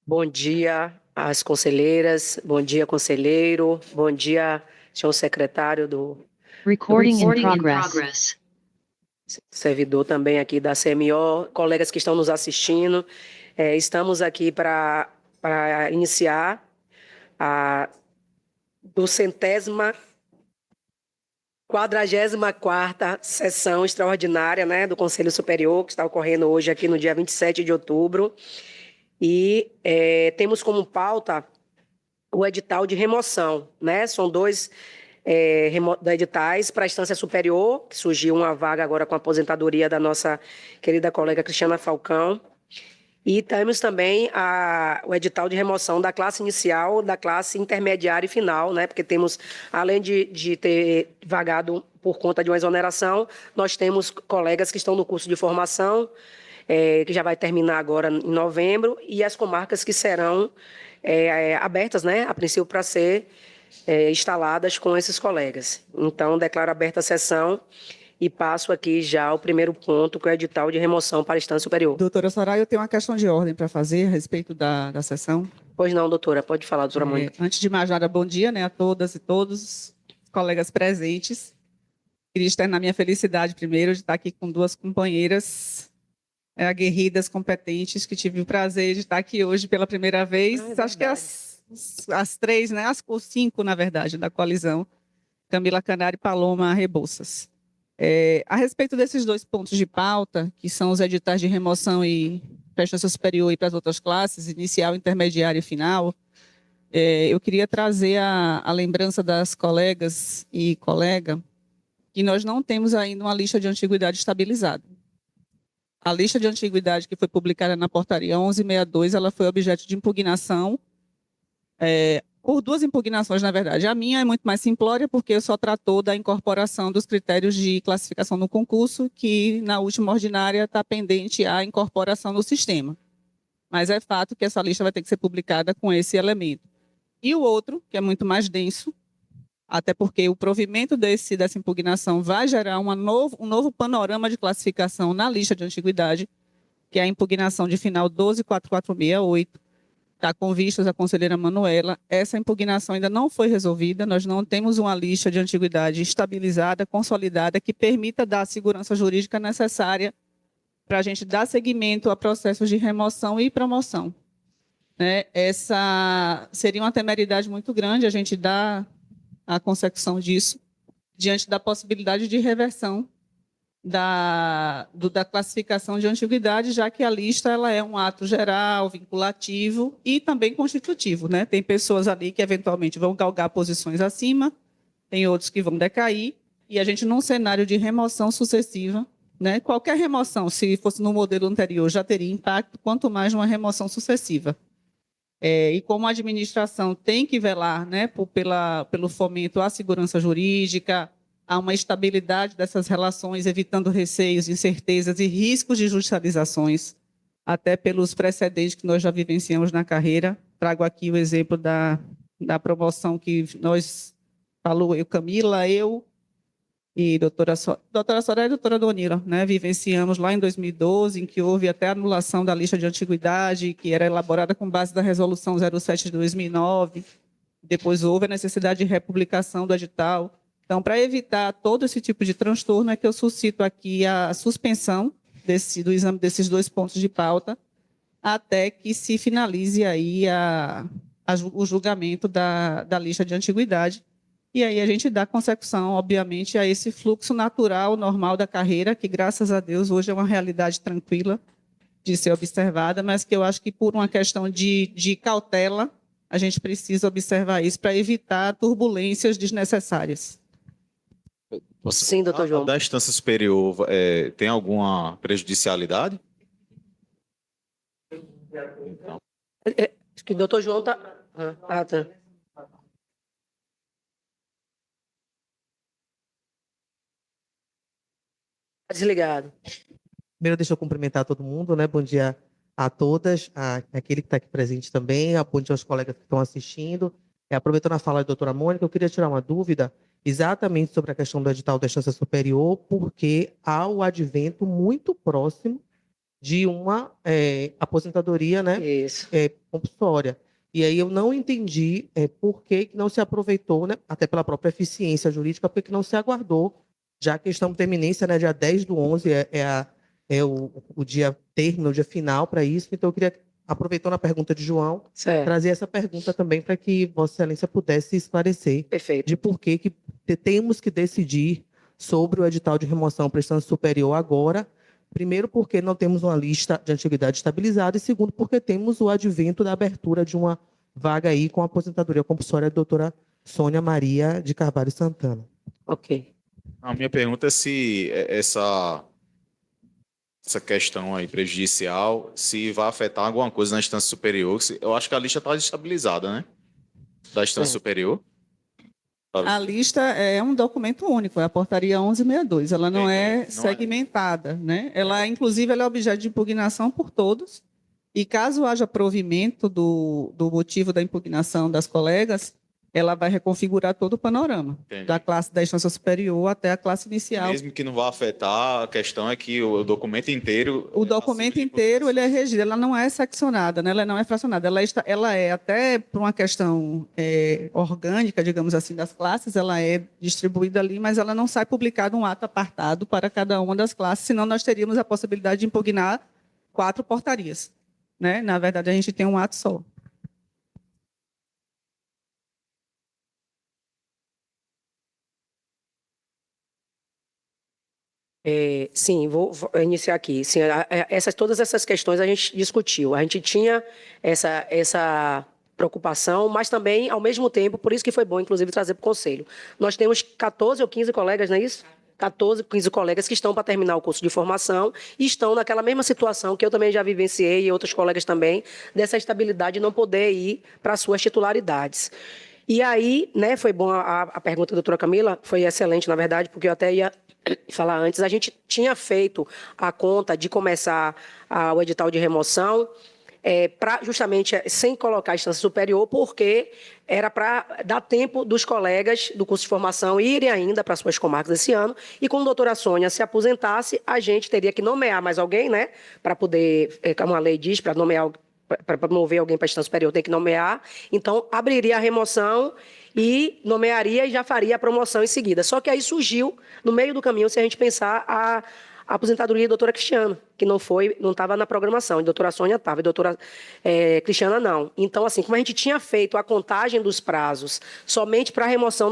Bom dia às conselheiras, bom dia, conselheiro, bom dia, senhor secretário do Recording in progress. servidor também aqui da CMO, colegas que estão nos assistindo. Estamos aqui para iniciar a 244ª sessão extraordinária, né, do Conselho Superior, que está ocorrendo hoje aqui no dia 27 de outubro. E temos como pauta o edital de remoção, né? São dois editais para a instância superior, que surgiu uma vaga agora com a aposentadoria da nossa querida colega Cristiana Falcão. E temos também o edital de remoção da classe inicial, da classe intermediária e final, né? Porque temos, além de ter vagado por conta de uma exoneração, nós temos colegas que estão no curso de formação, que já vai terminar agora em novembro, e as comarcas que serão abertas, né, a princípio, para ser instaladas com esses colegas. Então, declaro aberta a sessão e passo aqui já o primeiro ponto, que é o edital de remoção para a instância superior. Doutora Soraya, eu tenho uma questão de ordem para fazer a respeito da sessão. Pois não, doutora, pode falar, doutora Mônica. Antes de mais nada, bom dia, né, a todas e todos os colegas presentes. Queria externar minha felicidade primeiro de estar aqui com duas companheiras aguerridas, competentes, que tive o prazer de estar aqui hoje pela primeira vez. Acho que as três, né, os cinco, na verdade, da coalizão, Camila Canari e Paloma Rebouças. A respeito desses dois pontos de pauta, que são os editais de remoção e para a instância superior e para as outras classes, inicial, intermediária e final, eu queria trazer a lembrança das colegas e colega que nós não temos ainda uma lista de antiguidade estabilizada. A lista de antiguidade que foi publicada na portaria 1162, ela foi objeto de impugnação, por duas impugnações, na verdade. A minha é muito mais simplória, porque só tratou da incorporação dos critérios de classificação no concurso, que na última ordinária está pendente a incorporação no sistema. Mas é fato que essa lista vai ter que ser publicada com esse elemento. E o outro, que é muito mais denso, até porque o provimento dessa impugnação vai gerar um novo panorama de classificação na lista de antiguidade, que é a impugnação de final 12.4468, está com vistas a conselheira Manuela. Essa impugnação ainda não foi resolvida, nós não temos uma lista de antiguidade estabilizada, consolidada, que permita dar a segurança jurídica necessária para a gente dar seguimento a processos de remoção e promoção. Essa seria uma temeridade muito grande a gente dar a consecução disso, diante da possibilidade de reversão da classificação de antiguidade, já que a lista ela é um ato geral, vinculativo e também constitutivo. Né? Tem pessoas ali que, eventualmente, vão galgar posições acima, tem outros que vão decair, e a gente, num cenário de remoção sucessiva, né? Qualquer remoção, se fosse no modelo anterior, já teria impacto, quanto mais numa remoção sucessiva. E como a administração tem que velar, né, pelo fomento à segurança jurídica, a uma estabilidade dessas relações, evitando receios, incertezas e riscos de judicializações, até pelos precedentes que nós já vivenciamos na carreira. Trago aqui o exemplo da promoção que nós falou, Camila, eu e doutora Soraya e doutora Donila, né, vivenciamos lá em 2012, em que houve até anulação da lista de antiguidade, que era elaborada com base da resolução 07 de 2009, depois houve a necessidade de republicação do edital. Então, para evitar todo esse tipo de transtorno, é que eu suscito aqui a suspensão do exame desses dois pontos de pauta, até que se finalize aí o julgamento da lista de antiguidade. E aí a gente dá consecução, obviamente, a esse fluxo natural, normal da carreira, que, graças a Deus, hoje é uma realidade tranquila de ser observada, mas que eu acho que, por uma questão de cautela, a gente precisa observar isso para evitar turbulências desnecessárias. Sim, doutor João. Da instância superior, tem alguma prejudicialidade? Então. Acho que o doutor João está... tá. Desligado. Primeiro, deixa eu cumprimentar todo mundo, né? Bom dia a todas, aquele que está aqui presente também, bom dia aos colegas que estão assistindo. Aproveitando a fala da doutora Mônica, eu queria tirar uma dúvida exatamente sobre a questão do edital da instância superior, porque há o advento muito próximo de uma aposentadoria, né, Isso. compulsória. E aí eu não entendi por que não se aproveitou, né, até pela própria eficiência jurídica, por que não se aguardou, já que estamos terminência, né, dia 10/11 é o dia término, o dia final para isso. Então eu queria, aproveitando a pergunta de João, Certo. trazer essa pergunta também para que Vossa Excelência pudesse esclarecer Perfeito. de por que temos que decidir sobre o edital de remoção para instância superior agora. Primeiro, porque não temos uma lista de antiguidade estabilizada, e segundo, porque temos o advento da abertura de uma vaga aí com a aposentadoria compulsória da doutora Sônia Maria de Carvalho Santana. Ok. A minha pergunta é se essa questão aí prejudicial, se vai afetar alguma coisa na instância superior. Eu acho que a lista está estabilizada, né? Da instância superior. A lista é um documento único, é a portaria 1162. Ela não é segmentada, né? Ela, inclusive, ela é objeto de impugnação por todos. E caso haja provimento do motivo da impugnação das colegas, ela vai reconfigurar todo o panorama, da classe da instância superior até a classe inicial. Mesmo que não vá afetar, a questão é que o documento inteiro... O documento inteiro, ele é regido, ela não é seccionada, né? Ela não é fracionada, ela é até por uma questão orgânica, digamos assim, das classes, ela é distribuída ali, mas ela não sai publicado um ato apartado para cada uma das classes, senão nós teríamos a possibilidade de impugnar 4 portarias, né? Na verdade, a gente tem um ato só. Sim, vou iniciar aqui. Sim, todas essas questões a gente discutiu. A gente tinha essa preocupação, mas também, ao mesmo tempo, por isso que foi bom, inclusive, trazer para o Conselho. Nós temos 14 ou 15 colegas, não é isso? 14, 15 colegas que estão para terminar o curso de formação e estão naquela mesma situação que eu também já vivenciei e outros colegas também, dessa estabilidade de não poder ir para as suas titularidades. E aí, né, foi bom a pergunta da doutora Camila, foi excelente, na verdade, porque eu até ia falar antes, a gente tinha feito a conta de começar o edital de remoção justamente sem colocar a instância superior, porque era para dar tempo dos colegas do curso de formação irem ainda para suas comarcas esse ano, e quando a doutora Sônia se aposentasse, a gente teria que nomear mais alguém, né, para poder, como a lei diz, para nomear, para promover alguém para a instância superior, tem que nomear, então abriria a remoção e nomearia e já faria a promoção em seguida. Só que aí surgiu, no meio do caminho, se a gente pensar, a aposentadoria da doutora Cristiana, que não estava na programação, a doutora Sônia estava, a doutora Cristiana não. Então, assim, como a gente tinha feito a contagem dos prazos somente para a remoção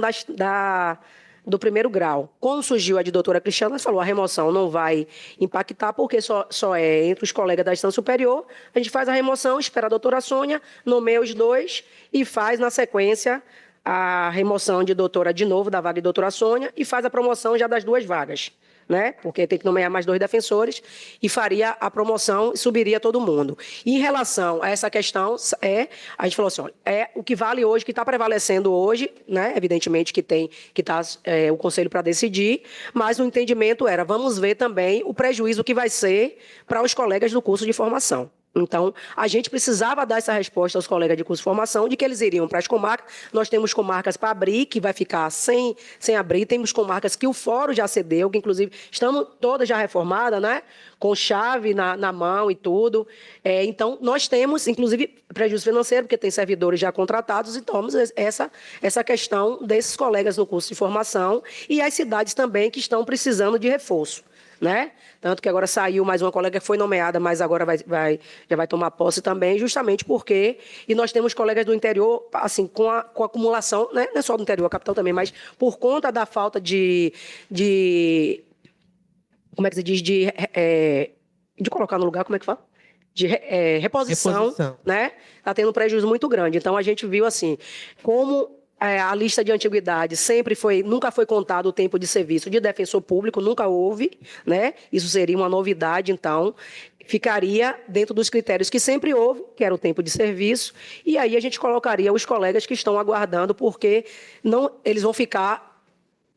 do primeiro grau, quando surgiu a de doutora Cristiana, ela falou, a remoção não vai impactar, porque só é entre os colegas da instância superior, a gente faz a remoção, espera a doutora Sônia, nomeia os 2 e faz, na sequência, a remoção de doutora de novo, da vaga de doutora Sônia, e faz a promoção já das 2 vagas, né? Porque tem que nomear mais 2 defensores, e faria a promoção e subiria todo mundo. E em relação a essa questão, a gente falou assim, olha, o que vale hoje, que está prevalecendo hoje, né? Evidentemente que está o Conselho para decidir, mas o entendimento era, vamos ver também o prejuízo que vai ser para os colegas do curso de formação. Então, a gente precisava dar essa resposta aos colegas de curso de formação, de que eles iriam para as comarcas. Nós temos comarcas para abrir, que vai ficar sem abrir. Temos comarcas que o fórum já cedeu, que inclusive estamos todas já reformadas, né? Com chave na mão e tudo. Então, nós temos, inclusive, prejuízo financeiro, porque tem servidores já contratados, e temos essa questão desses colegas no curso de formação e as cidades também que estão precisando de reforço, né? Tanto que agora saiu mais uma colega que foi nomeada, mas agora já vai tomar posse também, justamente porque... E nós temos colegas do interior, assim, com a acumulação, né? Não é só do interior, a capital também, mas por conta da falta de como é que se diz? De colocar no lugar, como é que fala? De reposição, né? Está tendo um prejuízo muito grande. Então, a gente viu assim, como a lista de antiguidade nunca foi contado o tempo de serviço de defensor público, nunca houve, né? Isso seria uma novidade, então, ficaria dentro dos critérios que sempre houve, que era o tempo de serviço, e aí a gente colocaria os colegas que estão aguardando, porque eles vão ficar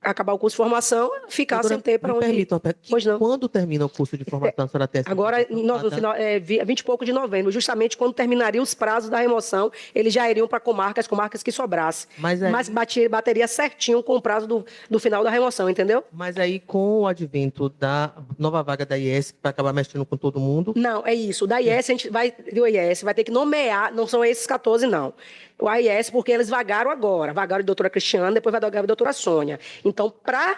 acabar o curso de formação, ficar Doutora, sem ter para me onde ir. permita uma pergunta. Pois não. Quando termina o curso de formação, a senhora tem essa Agora, informação? no final, 20 e pouco de novembro, justamente quando terminaria os prazos da remoção, eles já iriam para as comarcas que sobrassem. Mas aí- Mas bateria certinho com o prazo do final da remoção, entendeu? Mas aí, com o advento da nova vaga da IES, que vai acabar mexendo com todo mundo, Não, é isso. O da IES, o IES vai ter que nomear, não são esses 14, não. O AIS, porque eles vagaram agora. Vagaram a doutora Cristiana, depois vai vagar a doutora Sônia. Então, para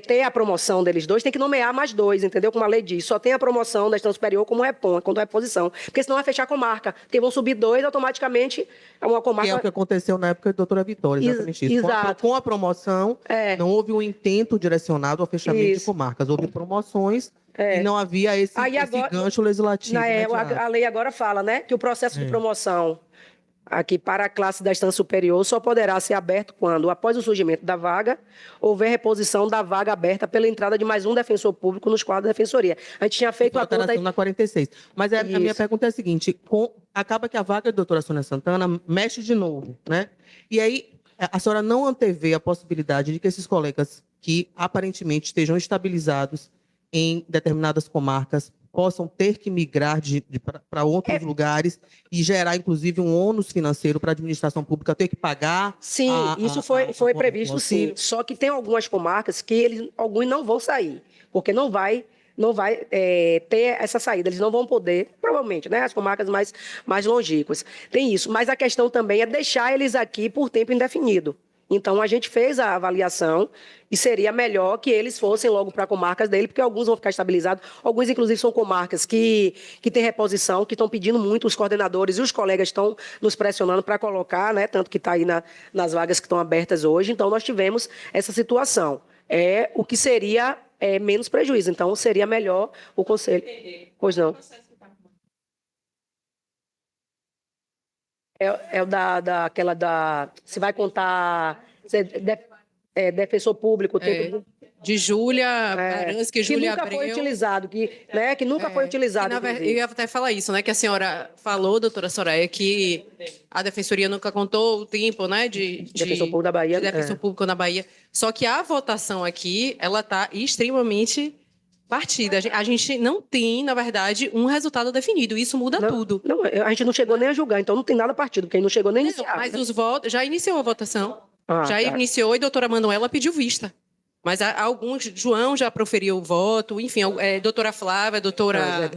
ter a promoção deles dois, tem que nomear mais dois, entendeu? Como a lei diz. Só tem a promoção da instância superior como reposição. Porque senão vai fechar a comarca. Porque vão subir dois, automaticamente, uma que é o comarca... que aconteceu na época da doutora Vitória, exatamente isso. Exato. Com a promoção, não houve um intento direcionado ao fechamento de Isso. comarcas. Houve promoções e não havia esse agora, gancho legislativo. imediato. a lei agora fala, né, que o processo de promoção aqui para a classe da instância superior só poderá ser aberto quando, após o surgimento da vaga, houver reposição da vaga aberta pela entrada de mais um defensor público nos quadros da defensoria. A gente tinha feito a conta... alteração na 46. Mas a minha pergunta é a seguinte: acaba que a vaga da doutora Sônia Santana mexe de novo, né? E aí, a senhora não antevê a possibilidade de que esses colegas que aparentemente estejam estabilizados em determinadas comarcas possam ter que migrar para outros lugares e gerar, inclusive, um ônus financeiro para a administração pública ter que pagar? Sim, isso foi previsto, sim. Só que tem algumas comarcas que alguns não vão sair, porque não vai ter essa saída. Eles não vão poder, provavelmente, né? As comarcas mais longínquas. Tem isso. Mas a questão também é deixar eles aqui por tempo indefinido. Então, a gente fez a avaliação e seria melhor que eles fossem logo para comarcas dele, porque alguns vão ficar estabilizados, alguns, inclusive, são comarcas que têm reposição, que estão pedindo muito, os coordenadores e os colegas estão nos pressionando para colocar, né, tanto que está aí nas vagas que estão abertas hoje. Então, nós tivemos essa situação. O que seria menos prejuízo. Então, seria melhor o conselho. Pois não. É o daquela da... Se vai contar... defensor público... De Júlia Baranski, que Júlia nunca Abreu. foi utilizado, que nunca foi utilizado. Eu ia até falar isso, né? Que a senhora falou, doutora Soraya, que a Defensoria nunca contou o tempo, né? De Defensor Público da Bahia. de defensor público na Bahia. Só que a votação aqui, ela está extremamente partida. A gente não tem, na verdade, um resultado definido. Isso muda tudo. Não, a gente não chegou nem a julgar, então não tem nada partido, porque não chegou nem a iniciar. Mas os votos... Já iniciou a votação. Já iniciou e a doutora Manuela pediu vista. Mas alguns... João já proferiu o voto, enfim, doutora Flávia, doutora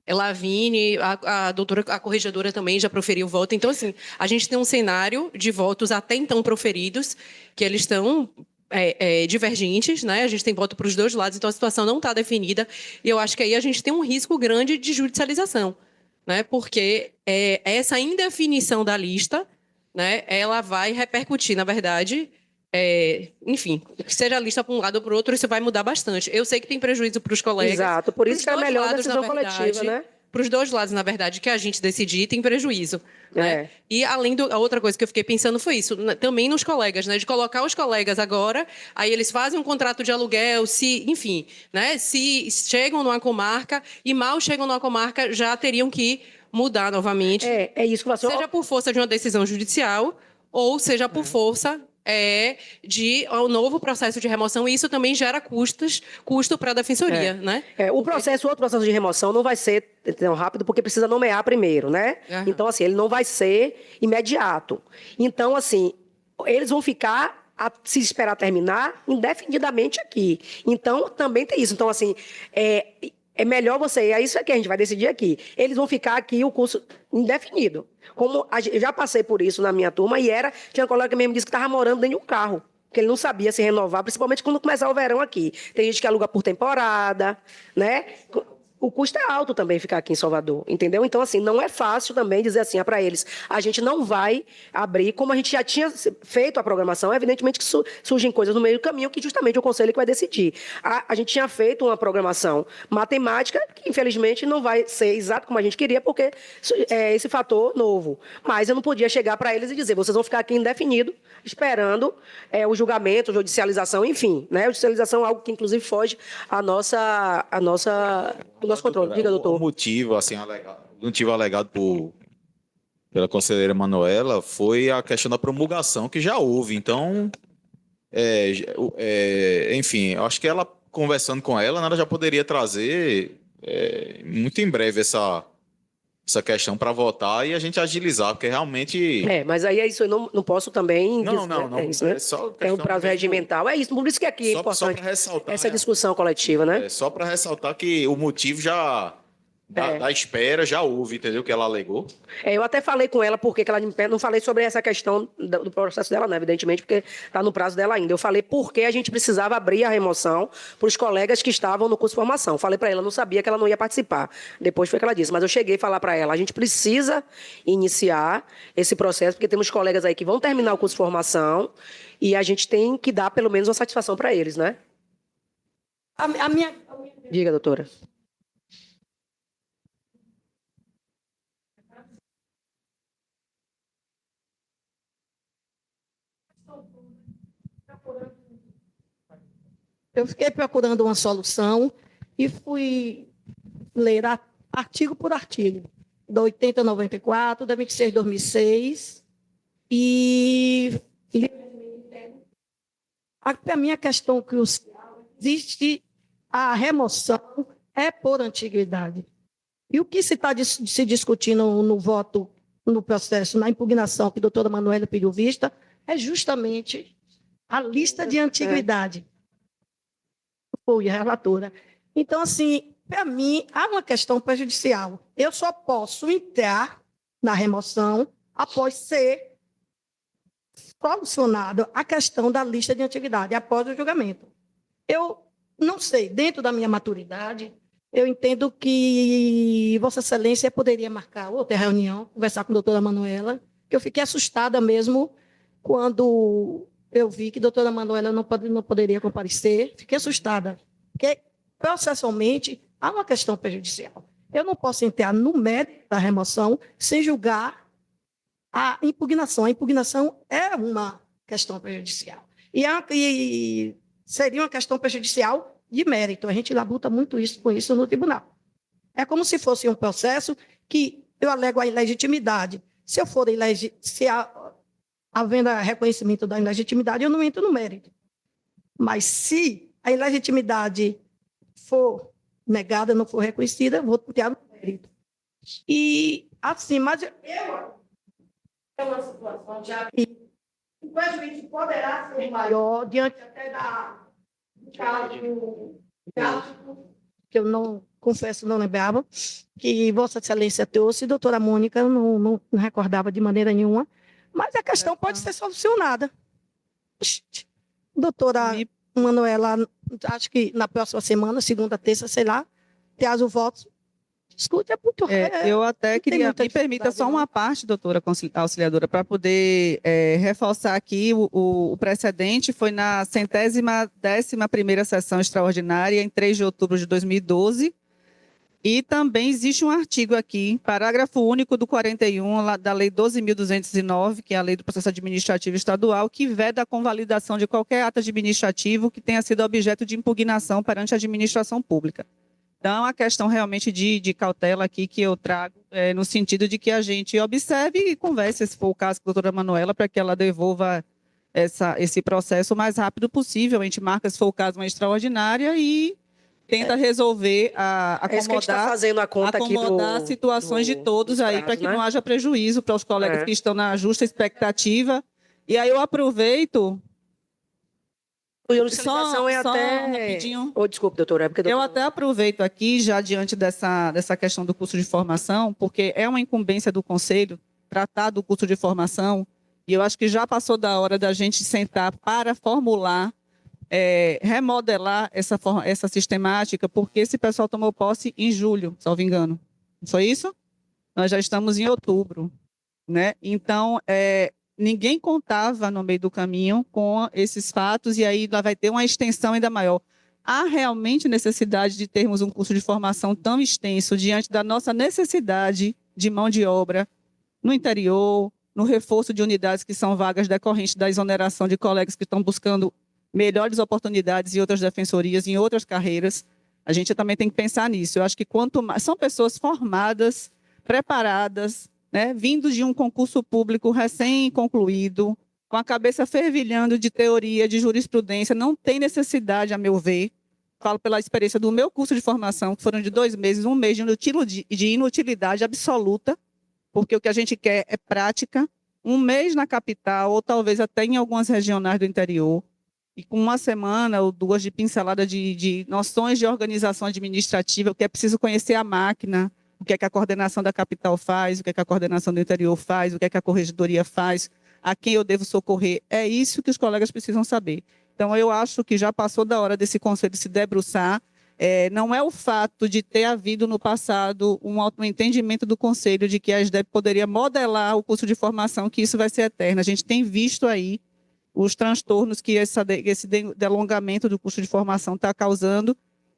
Lavine, a corregedora também já proferiu o voto. Então, assim, a gente tem um cenário de votos até então proferidos, que eles estão divergentes, né? A gente tem voto para os dois lados, então a situação não está definida. E eu acho que aí a gente tem um risco grande de judicialização, né? Porque essa indefinição da lista, né, ela vai repercutir, na verdade... enfim, seja a lista para um lado ou para o outro, isso vai mudar bastante. Eu sei que tem prejuízo para os colegas. Exato, por isso que é melhor a decisão coletiva, né? Para os dois lados, na verdade, que a gente decidir, tem prejuízo. Né? E além a outra coisa que eu fiquei pensando foi isso, também nos colegas, né? De colocar os colegas agora, aí eles fazem um contrato de aluguel, enfim, né? Se chegam numa comarca e mal chegam numa comarca, já teriam que mudar novamente. É isso que você... Seja por força de uma decisão judicial, ou seja por força de um novo processo de remoção, e isso também gera custo para a defensoria, né? Outro processo de remoção não vai ser tão rápido, porque precisa nomear primeiro, né? Então, assim, ele não vai ser imediato. Então, assim, eles vão ficar, se esperar terminar, indefinidamente aqui. Então, também tem isso. Então, assim, é melhor é isso que a gente vai decidir aqui. Eles vão ficar aqui o curso indefinido. Como eu já passei por isso na minha turma, tinha um colega que mesmo disse que estava morando dentro de um carro, que ele não sabia se renovar, principalmente quando começar o verão aqui. Tem gente que aluga por temporada, né? O custo é alto também ficar aqui em Salvador, entendeu? Então, assim, não é fácil também dizer assim para eles, a gente não vai abrir, como a gente já tinha feito a programação, evidentemente que surgem coisas no meio do caminho que justamente o conselho que vai decidir. A gente tinha feito uma programação matemática que, infelizmente, não vai ser exato como a gente queria, porque é esse fator novo. Mas eu não podia chegar para eles e dizer, vocês vão ficar aqui indefinido, esperando o julgamento, judicialização, enfim, né? Judicialização é algo que, inclusive, foge à nossa do nosso controle. Diga, doutor. O motivo alegado pela conselheira Manuela foi a questão da promulgação, que já houve. Então, enfim, eu acho que ela, conversando com ela, né, ela já poderia trazer muito em breve essa questão para votar e a gente agilizar, porque realmente. Mas aí é isso, eu não posso também Não, dizer, não, não. é isso, né? Só Tem um questão prazo mesmo- regimental, é isso, por isso que aqui é Só importante para ressaltar. essa discussão coletiva, né? Só para ressaltar que o motivo já É. da espera já houve, entendeu? Que ela alegou. Eu até falei com ela porque que ela me pede, não falei sobre essa questão do processo dela, né? Evidentemente, porque está no prazo dela ainda. Eu falei porque a gente precisava abrir a remoção para os colegas que estavam no curso de formação. Falei para ela, não sabia que ela não ia participar. Depois foi que ela disse, mas eu cheguei a falar para ela, a gente precisa iniciar esse processo, porque temos colegas aí que vão terminar o curso de formação e a gente tem que dar pelo menos uma satisfação para eles, né? Diga, doutora. Eu fiquei procurando uma solução e fui ler artigo por artigo, da 8094, da 26/2006, e a minha questão crucial, existe a remoção é por antiguidade. E o que se está se discutindo no voto, no processo, na impugnação que a doutora Manuela pediu vista, é justamente a lista de antiguidade. Foi a relatora. Então, assim, para mim, há uma questão prejudicial. Eu só posso entrar na remoção após ser solucionada a questão da lista de antiguidade, após o julgamento. Eu não sei, dentro da minha maturidade, eu entendo que Vossa Excelência poderia marcar outra reunião, conversar com a doutora Manuela, que eu fiquei assustada mesmo quando eu vi que a doutora Manuela não poderia comparecer, fiquei assustada, porque processualmente há uma questão prejudicial. Eu não posso entrar no mérito da remoção sem julgar a impugnação. A impugnação é uma questão prejudicial. E seria uma questão prejudicial de mérito. A gente labuta muito com isso no tribunal. É como se fosse um processo que eu alego a ilegitimidade. Se eu for havendo reconhecimento da ilegitimidade, eu não entro no mérito. Mas se a ilegitimidade for negada, não for reconhecida, eu vou entrar no mérito. E assim, mas é uma situação já que o prejuízo poderá ser maior diante até do caso que eu não, confesso, não lembrava, que Vossa Excelência trouxe, e doutora Mônica não recordava de maneira nenhuma, mas a questão pode ser solucionada. Doutora Manuela, acho que na próxima semana, segunda, terça, sei lá, traz o voto. Discute, é muito... Eu até queria, me permita só uma parte, doutora auxiliadora, para poder reforçar aqui o precedente, foi na 111ª sessão extraordinária, em 3 de outubro de 2012, e também existe um artigo aqui, parágrafo único do 41 da Lei 12.209, que é a Lei do Processo Administrativo Estadual, que veda a convalidação de qualquer ato administrativo que tenha sido objeto de impugnação perante a administração pública. Então, a questão realmente de cautela aqui que eu trago, no sentido de que a gente observe e converse, se for o caso, com a doutora Manuela, para que ela devolva esse processo o mais rápido possível. A gente marca, se for o caso, uma extraordinária e tenta resolver, É isso que a gente está fazendo a conta aqui acomodar as situações de todos aí, para que não haja prejuízo para os colegas que estão na justa expectativa. E aí eu aproveito... Só é até... rapidinho. Desculpe, doutora. Eu até aproveito aqui, já diante dessa questão do curso de formação, porque é uma incumbência do Conselho tratar do curso de formação, e eu acho que já passou da hora da gente sentar para formular, remodelar essa sistemática, porque esse pessoal tomou posse em julho, salvo engano. Não foi isso? Nós já estamos em outubro, né? Então, ninguém contava no meio do caminho com esses fatos, e aí lá vai ter uma extensão ainda maior. Há realmente necessidade de termos um curso de formação tão extenso diante da nossa necessidade de mão de obra no interior, no reforço de unidades que são vagas decorrentes da exoneração de colegas que estão buscando melhores oportunidades em outras defensorias, em outras carreiras. A gente também tem que pensar nisso. Eu acho que quanto mais são pessoas formadas, preparadas, né, vindo de um concurso público recém-concluído, com a cabeça fervilhando de teoria, de jurisprudência, não tem necessidade, a meu ver. Falo pela experiência do meu curso de formação, que foram de 2 meses, 1 mês de inutilidade absoluta, porque o que a gente quer é prática, 1 mês na capital, ou talvez até em algumas regionais do interior, e com 1 semana ou 2 de pincelada de noções de organização administrativa, o que é preciso conhecer a máquina, o que é que a coordenação da capital faz, o que é que a coordenação do interior faz, o que é que a corregedoria faz, a quem eu devo socorrer. É isso que os colegas precisam saber. Então, eu acho que já passou da hora desse conselho se debruçar. Não é o fato de ter havido no passado um entendimento do conselho de que a SDEP poderia modelar o curso de formação, que isso vai ser eterno. A gente tem visto aí os transtornos que esse delongamento do curso de formação está causando,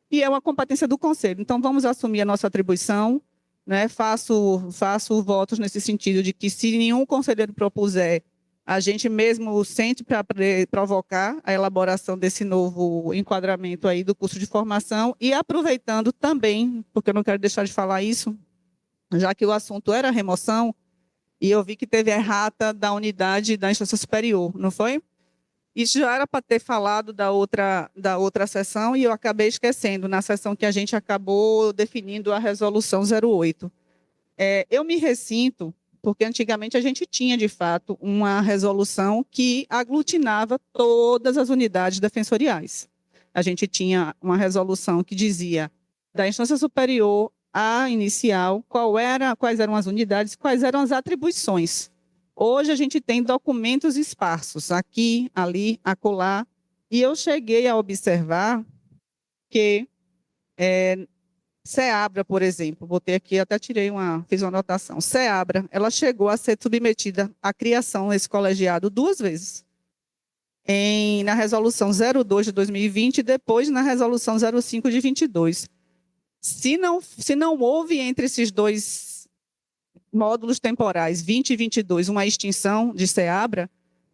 e é uma competência do conselho. Então, vamos assumir a nossa atribuição, né? Faço votos nesse sentido de que, se nenhum conselheiro propuser, a gente mesmo sente para provocar a elaboração desse novo enquadramento aí do curso de formação, e aproveitando também, porque eu não quero deixar de falar isso, já que o assunto era remoção, e eu vi que teve errata da unidade da instância superior, não foi? Isso já era para ter falado da outra sessão, e eu acabei esquecendo, na sessão que a gente acabou definindo a resolução 08. Eu me ressinto, porque antigamente a gente tinha, de fato, uma resolução que aglutinava todas as unidades defensoriais. A gente tinha uma resolução que dizia da instância superior à inicial, quais eram as unidades, quais eram as atribuições. Hoje a gente tem documentos esparsos, aqui, ali, acolá, e eu cheguei a observar que CEABRA, por exemplo, botei aqui, até fiz uma anotação. CEABRA, ela chegou a ser submetida à criação nesse colegiado 2 vezes. Na resolução 02 de 2020 e depois na resolução 05 de 22. Se não houve entre esses 2 módulos temporais, 20 e 22, uma extinção de CEABRA,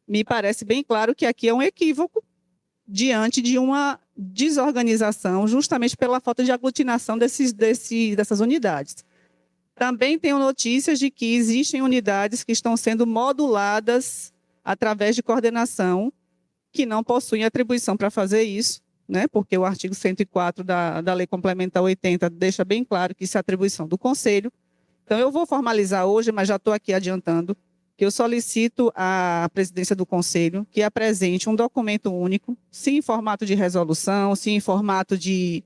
me parece bem claro que aqui é um equívoco diante de uma desorganização, justamente pela falta de aglutinação dessas unidades. Também tenho notícias de que existem unidades que estão sendo moduladas através de coordenação, que não possuem atribuição para fazer isso, né? Porque o artigo 104 da Lei Complementar 80 deixa bem claro que isso é atribuição do Conselho. Então, eu vou formalizar hoje, mas já estou aqui adiantando, que eu solicito à presidência do Conselho que apresente um documento único, se em formato de resolução, se em formato de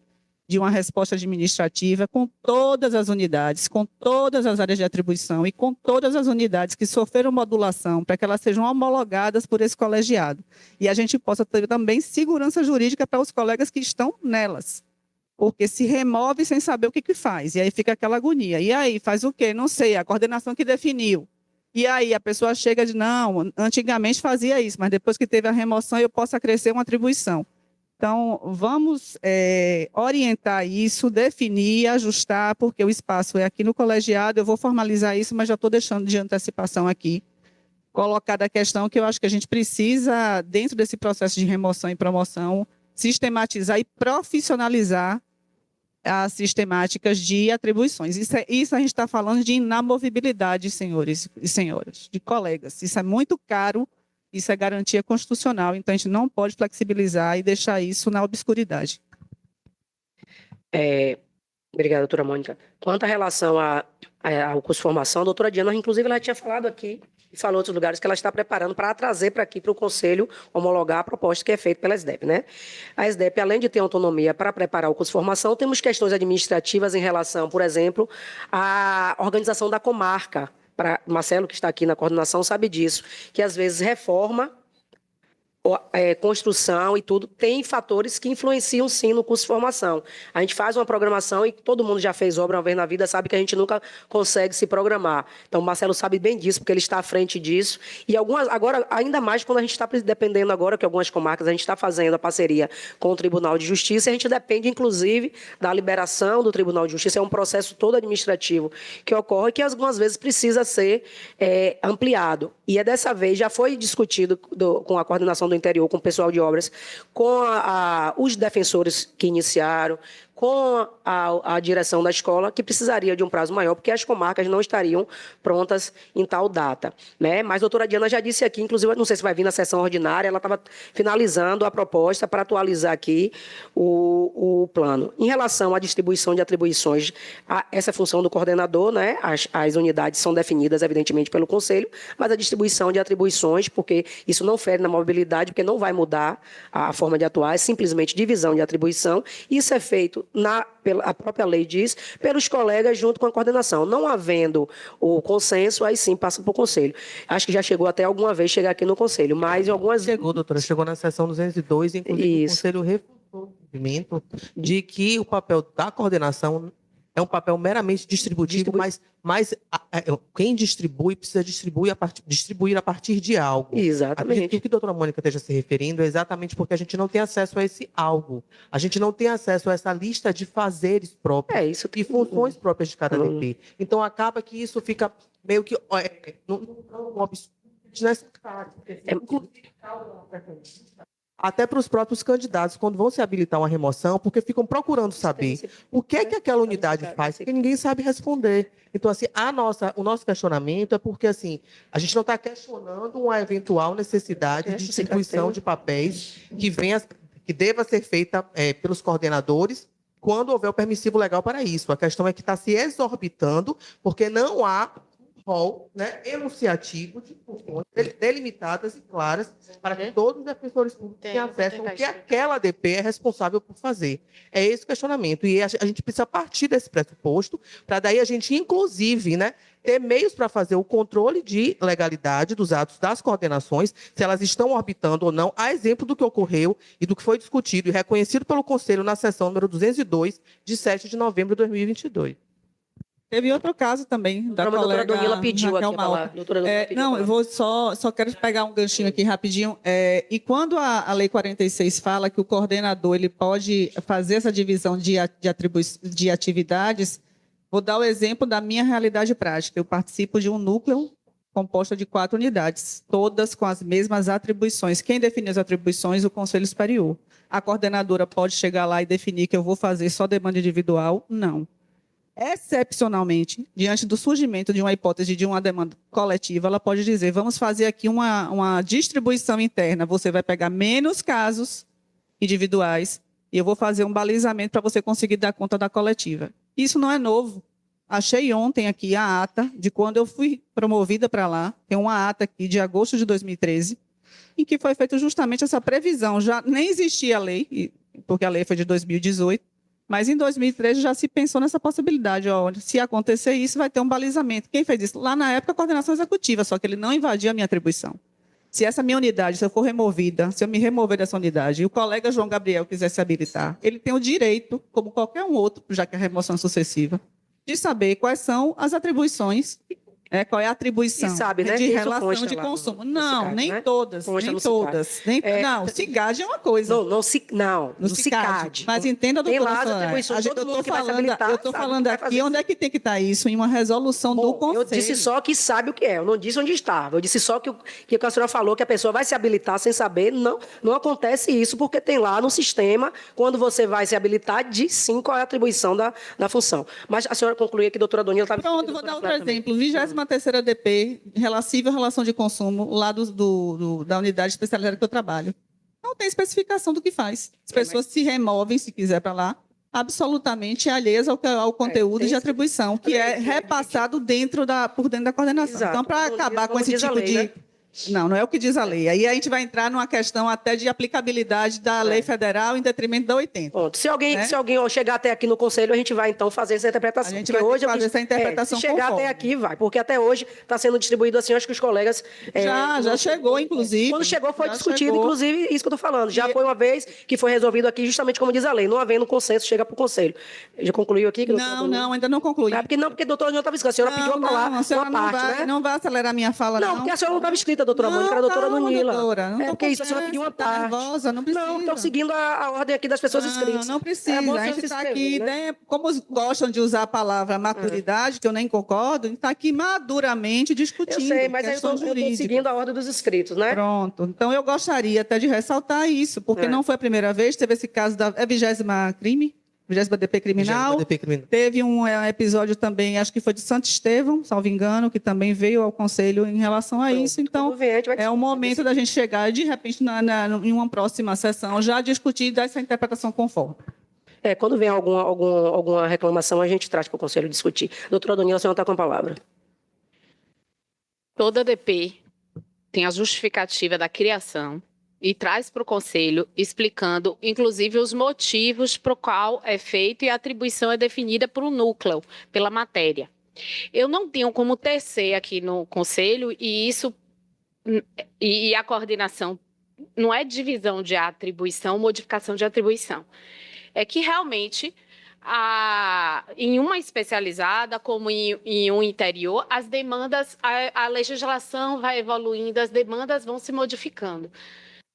uma resposta administrativa, com todas as unidades, com todas as áreas de atribuição e com todas as unidades que sofreram modulação, para que elas sejam homologadas por esse colegiado. E a gente possa ter também segurança jurídica para os colegas que estão nelas. Porque se remove sem saber o que faz, e aí fica aquela agonia. E aí, faz o quê? Não sei, a coordenação que definiu. E aí a pessoa chega de, não, antigamente fazia isso, mas depois que teve a remoção eu posso acrescer uma atribuição. Então, vamos orientar isso, definir, ajustar, porque o espaço é aqui no colegiado, eu vou formalizar isso, mas já estou deixando de antecipação aqui, colocada a questão que eu acho que a gente precisa, dentro desse processo de remoção e promoção, sistematizar e profissionalizar as sistemáticas de atribuições. Isso a gente está falando de inamovibilidade, senhores e senhoras, de colegas. Isso é muito caro, isso é garantia constitucional, então a gente não pode flexibilizar e deixar isso na obscuridade. Obrigada, doutora Mônica. Quanto à relação ao curso de formação, a doutora Diana, inclusive, ela tinha falado aqui, e falou em outros lugares, que ela está preparando para trazer para aqui, para o Conselho, homologar a proposta que é feita pela SDEP, né? A SDEP, além de ter autonomia para preparar o curso de formação, temos questões administrativas em relação, por exemplo, à organização da comarca. Marcelo, que está aqui na coordenação, sabe disso, que às vezes reforma, construção e tudo, tem fatores que influenciam, sim, no curso de formação. A gente faz uma programação e todo mundo já fez obra uma vez na vida, sabe que a gente nunca consegue se programar. Então, o Marcelo sabe bem disso, porque ele está à frente disso. E agora, ainda mais quando a gente está dependendo agora, que algumas comarcas a gente está fazendo a parceria com o Tribunal de Justiça, e a gente depende, inclusive, da liberação do Tribunal de Justiça. É um processo todo administrativo que ocorre, que algumas vezes precisa ser ampliado. E dessa vez, já foi discutido com a coordenação do interior, com o pessoal de obras, com os defensores que iniciaram, com a direção da escola, que precisaria de um prazo maior, porque as comarcas não estariam prontas em tal data, né? Mas a doutora Diana já disse aqui, inclusive, não sei se vai vir na sessão ordinária, ela estava finalizando a proposta para atualizar aqui o plano. Em relação à distribuição de atribuições, essa é a função do coordenador, né? As unidades são definidas, evidentemente, pelo Conselho, mas a distribuição de atribuições, porque isso não fere na mobilidade, porque não vai mudar a forma de atuar, é simplesmente divisão de atribuição. Isso é feito, a própria lei diz, pelos colegas junto com a coordenação. Não havendo o consenso, aí sim passa para o Conselho. Acho que já chegou até alguma vez chegar aqui no Conselho, mas em algumas... Chegou, doutora, chegou na sessão 202, inclusive o Conselho reforçou o entendimento de que o papel da coordenação é um papel meramente distributivo, mas quem distribui precisa distribuir a partir de algo. Exatamente. Acredito que a doutora Mônica esteja se referindo é exatamente porque a gente não tem acesso a esse algo. A gente não tem acesso a essa lista de fazeres próprios e funções próprias de cada DP. Então, acaba que isso fica meio que um absurdo desnecessário. Inclusive, até para os próprios candidatos, quando vão se habilitar uma remoção, porque ficam procurando saber o que é que aquela unidade faz, porque ninguém sabe responder. Então, assim, o nosso questionamento é porque, assim, a gente não está questionando uma eventual necessidade de distribuição de papéis que deva ser feita pelos coordenadores quando houver o permissivo legal para isso. A questão é que está se exorbitando, porque não há rol, né, enunciativo de funções delimitadas e claras para que todos os defensores públicos tenham acesso ao que aquela ADP é responsável por fazer. É esse o questionamento. E a gente precisa partir desse pressuposto para daí a gente, inclusive, né, ter meios para fazer o controle de legalidade dos atos das coordenações, se elas estão orbitando ou não, a exemplo do que ocorreu e do que foi discutido e reconhecido pelo Conselho na sessão número 202, de 7 de novembro de 2022. Teve outro caso também da colega doutora Donila pediu Raquel aqui Malta. pediu Não, eu vou só quero pegar um ganchinho aqui rapidinho. E quando a Lei 46 fala que o coordenador ele pode fazer essa divisão de atividades, vou dar o exemplo da minha realidade prática. Eu participo de um núcleo composto de 4 unidades, todas com as mesmas atribuições. Quem define as atribuições? O Conselho Superior. A coordenadora pode chegar lá e definir que eu vou fazer só demanda individual? Não. Excepcionalmente, diante do surgimento de uma hipótese de uma demanda coletiva, ela pode dizer, vamos fazer aqui uma distribuição interna, você vai pegar menos casos individuais e eu vou fazer um balizamento para você conseguir dar conta da coletiva. Isso não é novo. Achei ontem aqui a ata de quando eu fui promovida para lá, tem uma ata aqui de agosto de 2013, em que foi feita justamente essa previsão. Já nem existia a lei, porque a lei foi de 2018, mas em 2013 já se pensou nessa possibilidade. Se acontecer isso, vai ter um balizamento. Quem fez isso? Lá na época, a coordenação executiva, só que ele não invadia a minha atribuição. Se essa minha unidade, se eu for removida, se eu me remover dessa unidade, e o colega João Gabriel quiser se habilitar, ele tem o direito, como qualquer um outro, já que a remoção é sucessiva, de saber quais são as atribuições, qual é a atribuição sabe, né? de Isso relação consta de lá consumo. no Não, CICAD, nem né? todas, Consta nem no todas. Não, CICAD é uma coisa. No No CICAD. Mas entenda, Tem doutora lá as Soraya, atribuições, todo mundo que vai se habilitar eu estou sabe o falando que vai aqui fazer. onde é que tem que estar isso, em uma resolução do Conselho. Eu disse só que sabe o que é, eu não disse onde estava. Eu disse só que a senhora falou que a pessoa vai se habilitar sem saber. Não acontece isso, porque tem lá no sistema, quando você vai se habilitar, diz sim qual é a atribuição da função. Mas a senhora concluiu aqui, doutora Donila estava... Pronto, vou dar outro exemplo. 23ª DP, relativa à relação de consumo, lá da unidade especializada que eu trabalho. Não tem especificação do que faz. As pessoas se removem, se quiser, para lá, absolutamente alheias ao conteúdo de atribuição, que é repassado por dentro da coordenação. Exato. Então, para acabar com esse diz a tipo lei, de... né? Não é o que diz a lei. Aí a gente vai entrar numa questão até de aplicabilidade da lei federal em detrimento da 80. Pronto. Se alguém Né? chegar até aqui no Conselho, a gente vai, então, fazer essa interpretação. A gente Porque vai ter hoje que fazer essa interpretação se chegar conforme. até aqui, vai. Porque até hoje está sendo distribuído assim, acho que os colegas... Já chegou, inclusive. Quando chegou, foi Já discutido, chegou. inclusive, isso que eu estou falando. Já foi uma vez que foi resolvido aqui, justamente como diz a lei. Não havendo consenso, chega para o Conselho. Já concluiu aqui? Não, ainda não concluí. Porque a doutora não estava escrita. A senhora pediu a palavra, a senhora uma parte, né? não vai acelerar minha fala, não. Não, porque a senhora não estava escrita, doutora Mônica, era a doutora Donila. Doutora, não tô porque isso a senhora pediu uma tá parte. nervosa, não precisa. Não, estão seguindo a ordem aqui das pessoas inscritas. Não precisa. bom A gente se está inscrever, aqui, né? Como gostam de usar a palavra maturidade, que eu nem concordo, a gente está aqui maduramente discutindo. Eu sei, mas eu questão estou jurídica. seguindo a ordem dos inscritos, né? Pronto. Então, eu gostaria até de ressaltar isso, porque não foi a primeira vez, teve esse caso da 20ª crime, 20ª DP criminal. 20ª DP criminal. Teve um episódio também, acho que foi de Santo Estevão, salvo engano, que também veio ao conselho em relação a isso. Então, Quando vier, a gente vai é o momento da gente chegar e, de repente, em uma próxima sessão, já discutir dessa interpretação conforme. Quando vem alguma reclamação, a gente traz para o conselho discutir. Doutora Daniela, a senhora está com a palavra. Toda DP tem a justificativa da criação e traz para o conselho explicando, inclusive, os motivos para o qual é feito e a atribuição é definida por um núcleo, pela matéria. Eu não tenho como tecer aqui no conselho e a coordenação não é divisão de atribuição, modificação de atribuição. É que realmente em uma especializada, como em um interior, as demandas, a legislação vai evoluindo, as demandas vão se modificando.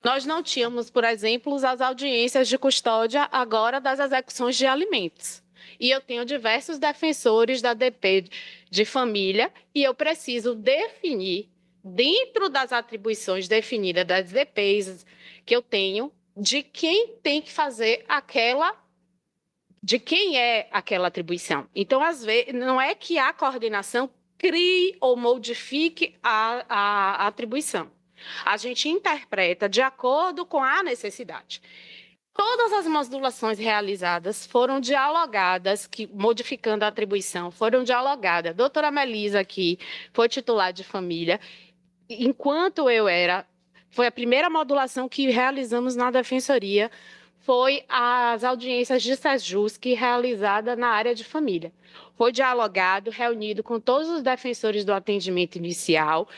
Nós não tínhamos, por exemplo, as audiências de custódia agora das execuções de alimentos. E eu tenho diversos defensores da DP de família e eu preciso definir, dentro das atribuições definidas das DPs que eu tenho, de quem tem que fazer de quem é aquela atribuição. Então, às vezes, não é que a coordenação crie ou modifique a atribuição. A gente interpreta de acordo com a necessidade. Todas as modulações realizadas foram dialogadas, modificando a atribuição, foram dialogadas. A doutora Melisa aqui foi titular de família. Enquanto foi a primeira modulação que realizamos na Defensoria, foi as audiências de SEJUSC realizada na área de família. Foi dialogado, reunido com todos os defensores do atendimento inicial,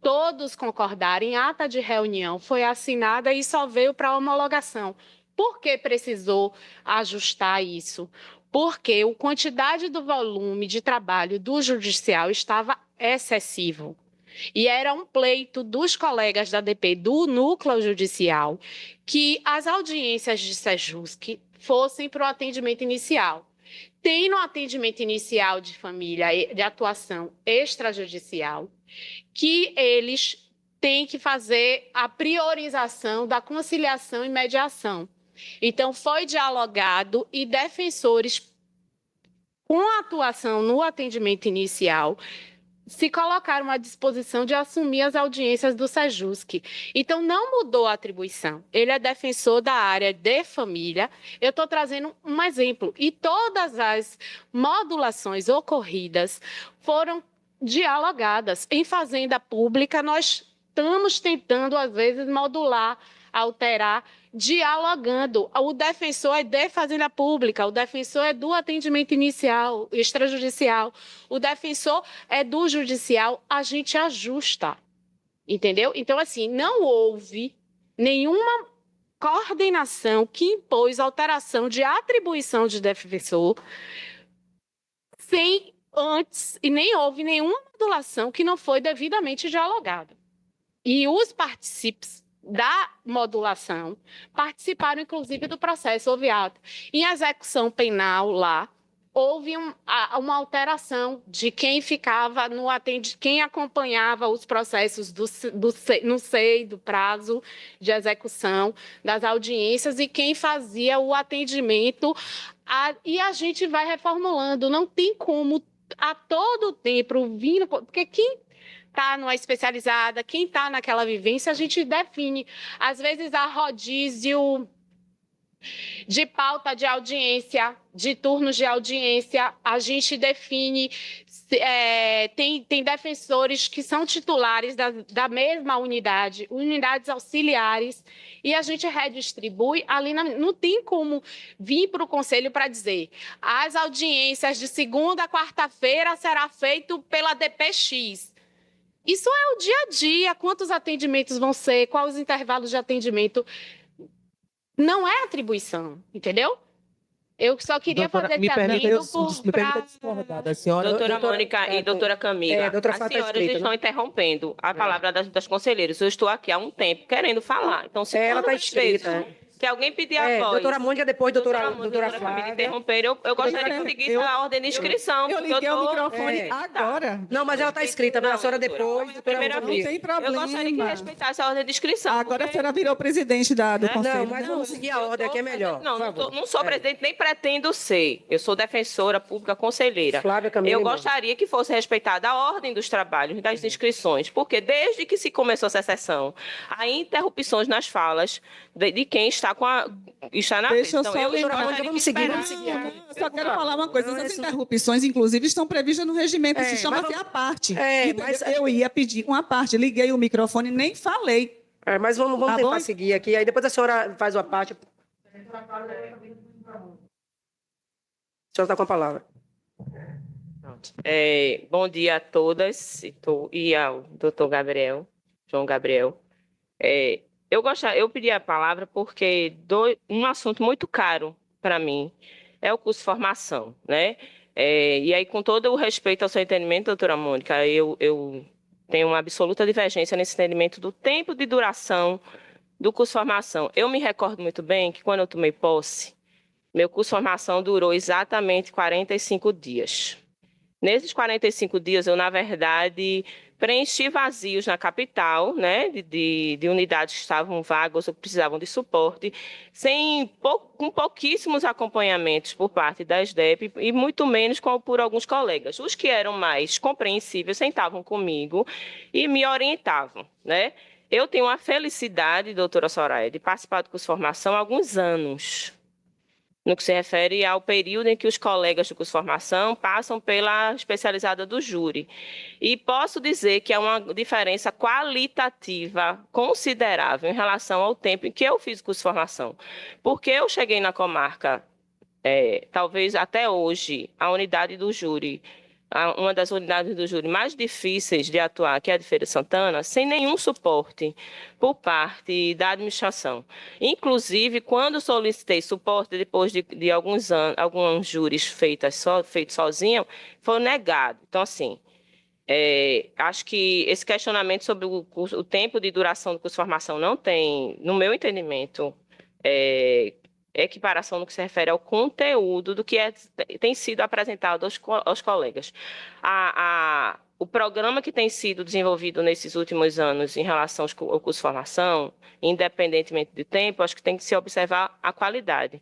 todos concordaram, em ata de reunião foi assinada e só veio para homologação. Por que precisou ajustar isso? Porque a quantidade do volume de trabalho do judicial estava excessivo. E era um pleito dos colegas da DP do núcleo judicial que as audiências de SEJUSC fossem para o atendimento inicial. Tem no atendimento inicial de família de atuação extrajudicial que eles têm que fazer a priorização da conciliação e mediação. Então, foi dialogado e defensores com a atuação no atendimento inicial se colocaram à disposição de assumir as audiências do SEJUSC. Então, não mudou a atribuição. Ele é defensor da área de família. Eu estou trazendo um exemplo. E todas as modulações ocorridas foram dialogadas. Em fazenda pública, nós estamos tentando, às vezes, modular, alterar, dialogando. O defensor é de fazenda pública, o defensor é do atendimento inicial, extrajudicial, o defensor é do judicial, a gente ajusta, entendeu? Então, assim, não houve nenhuma coordenação que impôs alteração de atribuição de defensor sem antes, e nem houve nenhuma modulação que não foi devidamente dialogada. E os participantes da modulação participaram, inclusive, do processo, houve ato. Em execução penal, lá, houve uma alteração de quem ficava quem acompanhava os processos no SEI, do prazo de execução, das audiências, e quem fazia o atendimento. E a gente vai reformulando, não tem como a todo tempo vir, porque quem está numa especializada, quem está naquela vivência, a gente define. Às vezes, há rodízio de pauta de audiência, de turnos de audiência, a gente define, tem defensores que são titulares da mesma unidade, unidades auxiliares, e a gente redistribui ali, não tem como vir para o conselho para dizer as audiências de segunda a quarta-feira será feito pela DPX. Isso é o dia a dia, quantos atendimentos vão ser, quais os intervalos de atendimento. Não é atribuição, entendeu? Eu só queria fazer esse adendo me permita discordar da senhora. Doutora Mônica e doutora Camila, as senhoras estão interrompendo a palavra das conselheiras. Eu estou aqui há um tempo querendo falar. Então, se ela está inscrita. que alguém pedir a voz. Doutora Mônica, depois doutora Flávia. Interromper, eu gostaria que seguisse a ordem de inscrição. Eu liguei o microfone agora. Não, mas ela está inscrita, mas a senhora depois. Não tem problema. Eu gostaria que respeitasse a ordem de inscrição. Agora a senhora virou presidente do conselho. Não, mas vamos seguir a ordem aqui, é melhor. Não sou presidente, nem pretendo ser. Eu sou defensora pública conselheira. Flávia Camila. Eu gostaria que fosse respeitada a ordem dos trabalhos, das inscrições, porque desde que se começou essa sessão, há interrupções nas falas de quem está na Deixa eu então, só vamos seguir. Eu só quero falar uma coisa. Essas interrupções, inclusive, estão previstas no regimento. Se chama-se a parte. Mas eu ia pedir uma parte. Liguei o microfone e nem falei. Mas vamos tentar seguir aqui. Aí depois a senhora faz uma parte. A senhora está com a palavra. Bom dia a todas e ao doutor João Gabriel. Eu pedi a palavra porque um assunto muito caro para mim é o curso de formação, né? E aí, com todo o respeito ao seu entendimento, doutora Mônica, eu tenho uma absoluta divergência nesse entendimento do tempo de duração do curso de formação. Eu me recordo muito bem que, quando eu tomei posse, meu curso de formação durou exatamente 45 dias. Nesses 45 dias, eu, na verdade, preenchi vazios na capital, né, de unidades que estavam vagas ou que precisavam de suporte, com pouquíssimos acompanhamentos por parte da SDEP e muito menos por alguns colegas. Os que eram mais compreensíveis sentavam comigo e me orientavam, né? Eu tenho a felicidade, doutora Soraya, de participar do curso de formação há alguns anos, no que se refere ao período em que os colegas do curso de formação passam pela especializada do júri. E posso dizer que é uma diferença qualitativa considerável em relação ao tempo em que eu fiz o curso de formação. Porque eu cheguei na comarca, talvez até hoje, a unidade do júri, uma das unidades do júri mais difíceis de atuar, que é a de Feira de Santana, sem nenhum suporte por parte da administração. Inclusive, quando solicitei suporte depois de alguns júris feitos sozinhos, foi negado. Então, assim, acho que esse questionamento sobre o tempo de duração do curso de formação não tem, no meu entendimento, equiparação no que se refere ao conteúdo do que tem sido apresentado aos colegas. O programa que tem sido desenvolvido nesses últimos anos em relação ao curso de formação, independentemente do tempo, acho que tem que se observar a qualidade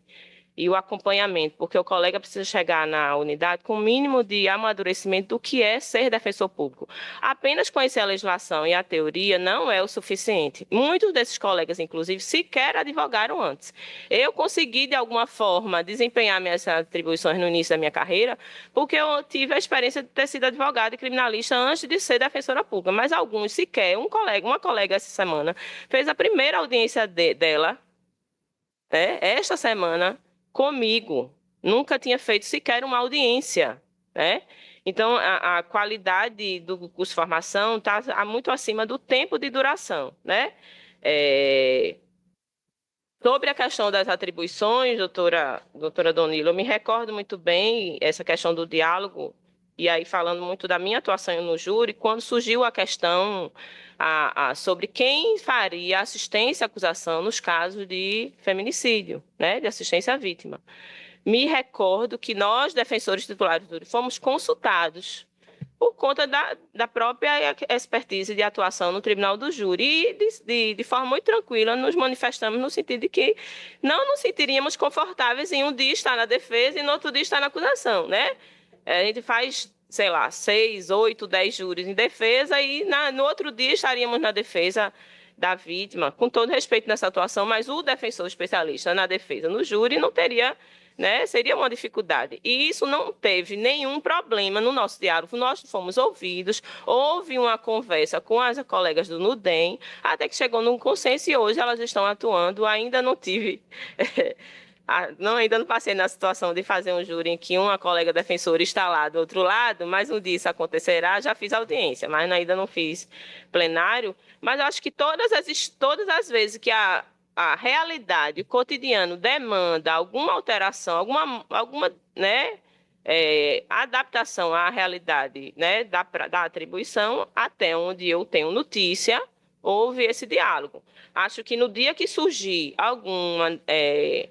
e o acompanhamento, porque o colega precisa chegar na unidade com o mínimo de amadurecimento do que é ser defensor público. Apenas conhecer a legislação e a teoria não é o suficiente. Muitos desses colegas, inclusive, sequer advogaram antes. Eu consegui, de alguma forma, desempenhar minhas atribuições no início da minha carreira, porque eu tive a experiência de ter sido advogada e criminalista antes de ser defensora pública, mas alguns sequer. Uma colega essa semana fez a primeira audiência dela, esta semana, comigo, nunca tinha feito sequer uma audiência, né? Então, a qualidade do curso de formação está muito acima do tempo de duração, né? Sobre a questão das atribuições, doutora Donila, eu me recordo muito bem essa questão do diálogo, e aí falando muito da minha atuação no júri, quando surgiu a questão sobre quem faria assistência à acusação nos casos de feminicídio, né, de assistência à vítima. Me recordo que nós, defensores titulares do júri, fomos consultados por conta da própria expertise de atuação no tribunal do júri e, de forma muito tranquila, nos manifestamos no sentido de que não nos sentiríamos confortáveis em um dia estar na defesa e no outro dia estar na acusação, né? A gente faz, sei lá, 6, 8, 10 júris em defesa e no outro dia estaríamos na defesa da vítima, com todo respeito nessa atuação, mas o defensor especialista na defesa no júri não teria, né, seria uma dificuldade. E isso não teve nenhum problema no nosso diálogo. Nós fomos ouvidos, houve uma conversa com as colegas do NUDEM, até que chegou num consenso e hoje elas estão atuando. Ainda não tive... ainda não passei na situação de fazer um júri em que uma colega defensora está lá do outro lado, mas um dia isso acontecerá. Já fiz audiência, mas ainda não fiz plenário. Mas eu acho que todas as vezes que a realidade, o cotidiano demanda alguma alteração, alguma né, adaptação à realidade, né, da atribuição, até onde eu tenho notícia, houve esse diálogo. Acho que no dia que surgir alguma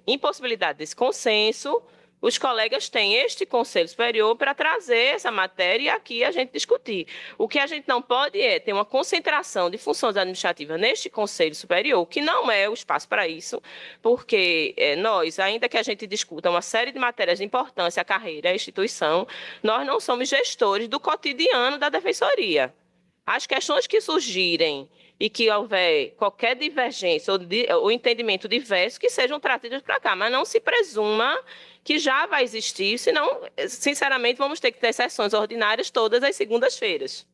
impossibilidade desse consenso, os colegas têm este Conselho Superior para trazer essa matéria e aqui a gente discutir. O que a gente não pode é ter uma concentração de funções administrativas neste Conselho Superior, que não é o espaço para isso, porque nós, ainda que a gente discuta uma série de matérias de importância à carreira, à instituição, nós não somos gestores do cotidiano da Defensoria. As questões que surgirem e que houver qualquer divergência ou entendimento diverso, que sejam tratadas para cá, mas não se presuma que já vai existir, senão, sinceramente, vamos ter que ter sessões ordinárias todas as segundas-feiras.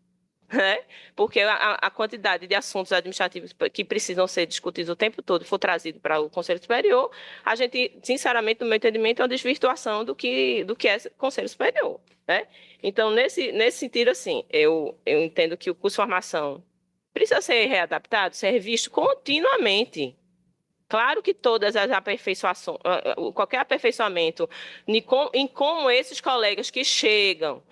Né? Porque a quantidade de assuntos administrativos que precisam ser discutidos o tempo todo for trazido para o Conselho Superior, a gente, sinceramente, no meu entendimento, é uma desvirtuação do que é Conselho Superior. Né? Então, nesse sentido, assim, eu entendo que o curso de formação precisa ser readaptado, ser visto continuamente. Claro que todas as aperfeiçoações, qualquer aperfeiçoamento em como esses colegas que chegam,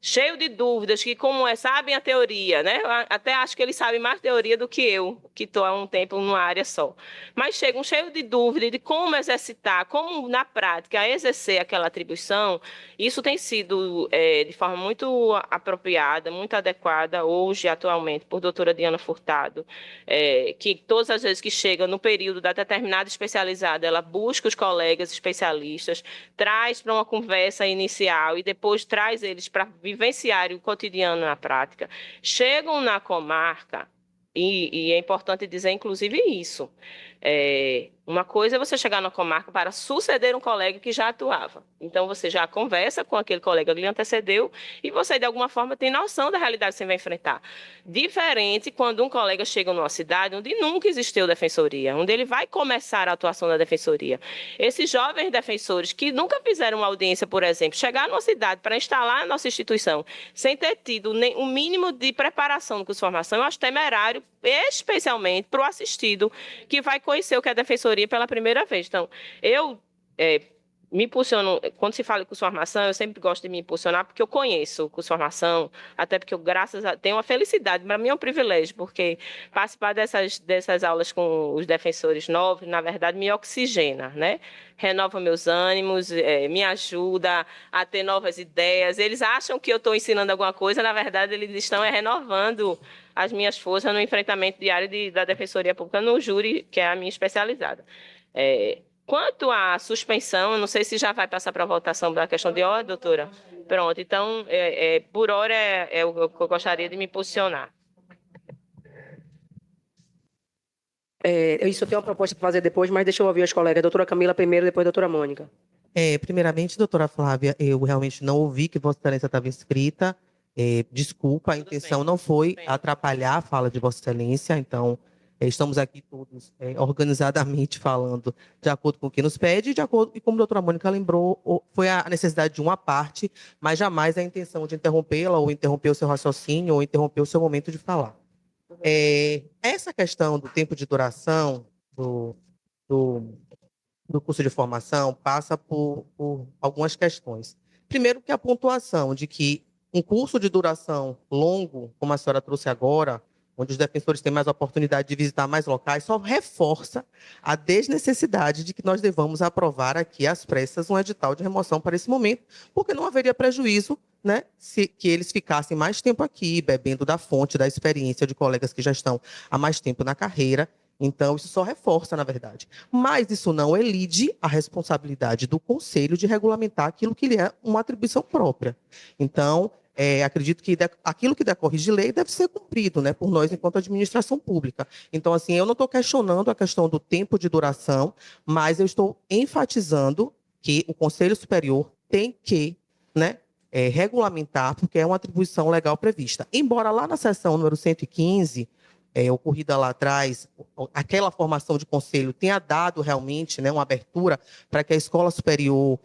cheio de dúvidas, que sabem a teoria, né? Até acho que eles sabem mais teoria do que eu, que estou há um tempo numa área só. Mas chegam cheios de dúvidas de como exercitar, como, na prática, exercer aquela atribuição. Isso tem sido, de forma muito apropriada, muito adequada, hoje, atualmente, por doutora Diana Furtado, que todas as vezes que chega no período da determinada especializada, ela busca os colegas especialistas, traz para uma conversa inicial e depois traz eles para vivenciarem o cotidiano na prática, chegam na comarca, e é importante dizer, inclusive, isso. Uma coisa é você chegar na comarca para suceder um colega que já atuava. Então, você já conversa com aquele colega que lhe antecedeu e você, de alguma forma, tem noção da realidade que você vai enfrentar. Diferente quando um colega chega numa cidade onde nunca existiu defensoria, onde ele vai começar a atuação da defensoria. Esses jovens defensores que nunca fizeram uma audiência, por exemplo, chegar numa cidade para instalar a nossa instituição sem ter tido nem o mínimo de preparação no curso de formação, eu acho temerário, especialmente para o assistido que vai conhecer o que é defensoria pela primeira vez. Então, eu me impulsiono, quando se fala em curso de formação, eu sempre gosto de me impulsionar porque eu conheço o curso de formação, até porque eu, tenho uma felicidade, para mim é um privilégio, porque participar dessas aulas com os defensores novos, na verdade, me oxigena, né? Renova meus ânimos, me ajuda a ter novas ideias. Eles acham que eu estou ensinando alguma coisa, na verdade, eles estão renovando as minhas forças no enfrentamento diário da Defensoria Pública no júri, que é a minha especializada. Quanto à suspensão, eu não sei se já vai passar para a votação da questão de ordem, doutora. Pronto, então, por hora, é o que eu gostaria de me posicionar. Isso eu tenho uma proposta para fazer depois, mas deixa eu ouvir as colegas. Doutora Camila primeiro, depois doutora Mônica. Primeiramente, doutora Flávia, eu realmente não ouvi que Vossa Excelência estava inscrita. Desculpa, a intenção não foi atrapalhar a fala de Vossa Excelência, então estamos aqui todos organizadamente falando de acordo com o que nos pede, e como a doutora Mônica lembrou, foi a necessidade de uma parte, mas jamais a intenção de interrompê-la, ou interromper o seu raciocínio, ou interromper o seu momento de falar. Essa questão do tempo de duração do curso de formação passa por algumas questões. Primeiro, que a pontuação de que um curso de duração longo, como a senhora trouxe agora, onde os defensores têm mais oportunidade de visitar mais locais, só reforça a desnecessidade de que nós devamos aprovar aqui às pressas um edital de remoção para esse momento, porque não haveria prejuízo, né, que eles ficassem mais tempo aqui, bebendo da fonte, da experiência de colegas que já estão há mais tempo na carreira. Então, isso só reforça, na verdade. Mas isso não elide a responsabilidade do Conselho de regulamentar aquilo que lhe é uma atribuição própria. Então, acredito que aquilo que decorre de lei deve ser cumprido, né, por nós enquanto administração pública. Então, assim, eu não estou questionando a questão do tempo de duração, mas eu estou enfatizando que o Conselho Superior tem que, né, regulamentar, porque é uma atribuição legal prevista. Embora lá na seção número 115, ocorrida lá atrás, aquela formação de conselho tenha dado realmente, né, uma abertura para que a escola superior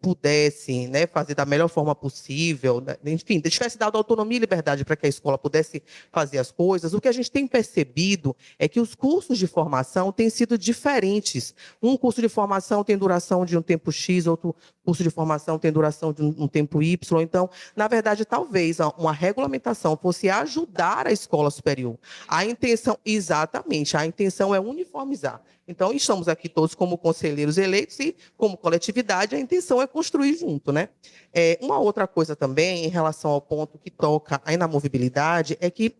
pudesse, né, fazer da melhor forma possível, né, enfim, tivesse dado autonomia e liberdade para que a escola pudesse fazer as coisas. O que a gente tem percebido é que os cursos de formação têm sido diferentes. Um curso de formação tem duração de um tempo X, outro curso de formação tem duração de um tempo Y. Então, na verdade, talvez uma regulamentação fosse ajudar a escola superior a A intenção, exatamente, a intenção é uniformizar. Então, estamos aqui todos como conselheiros eleitos e, como coletividade, a intenção é construir junto, né? Uma outra coisa também, em relação ao ponto que toca a inamovibilidade, é que,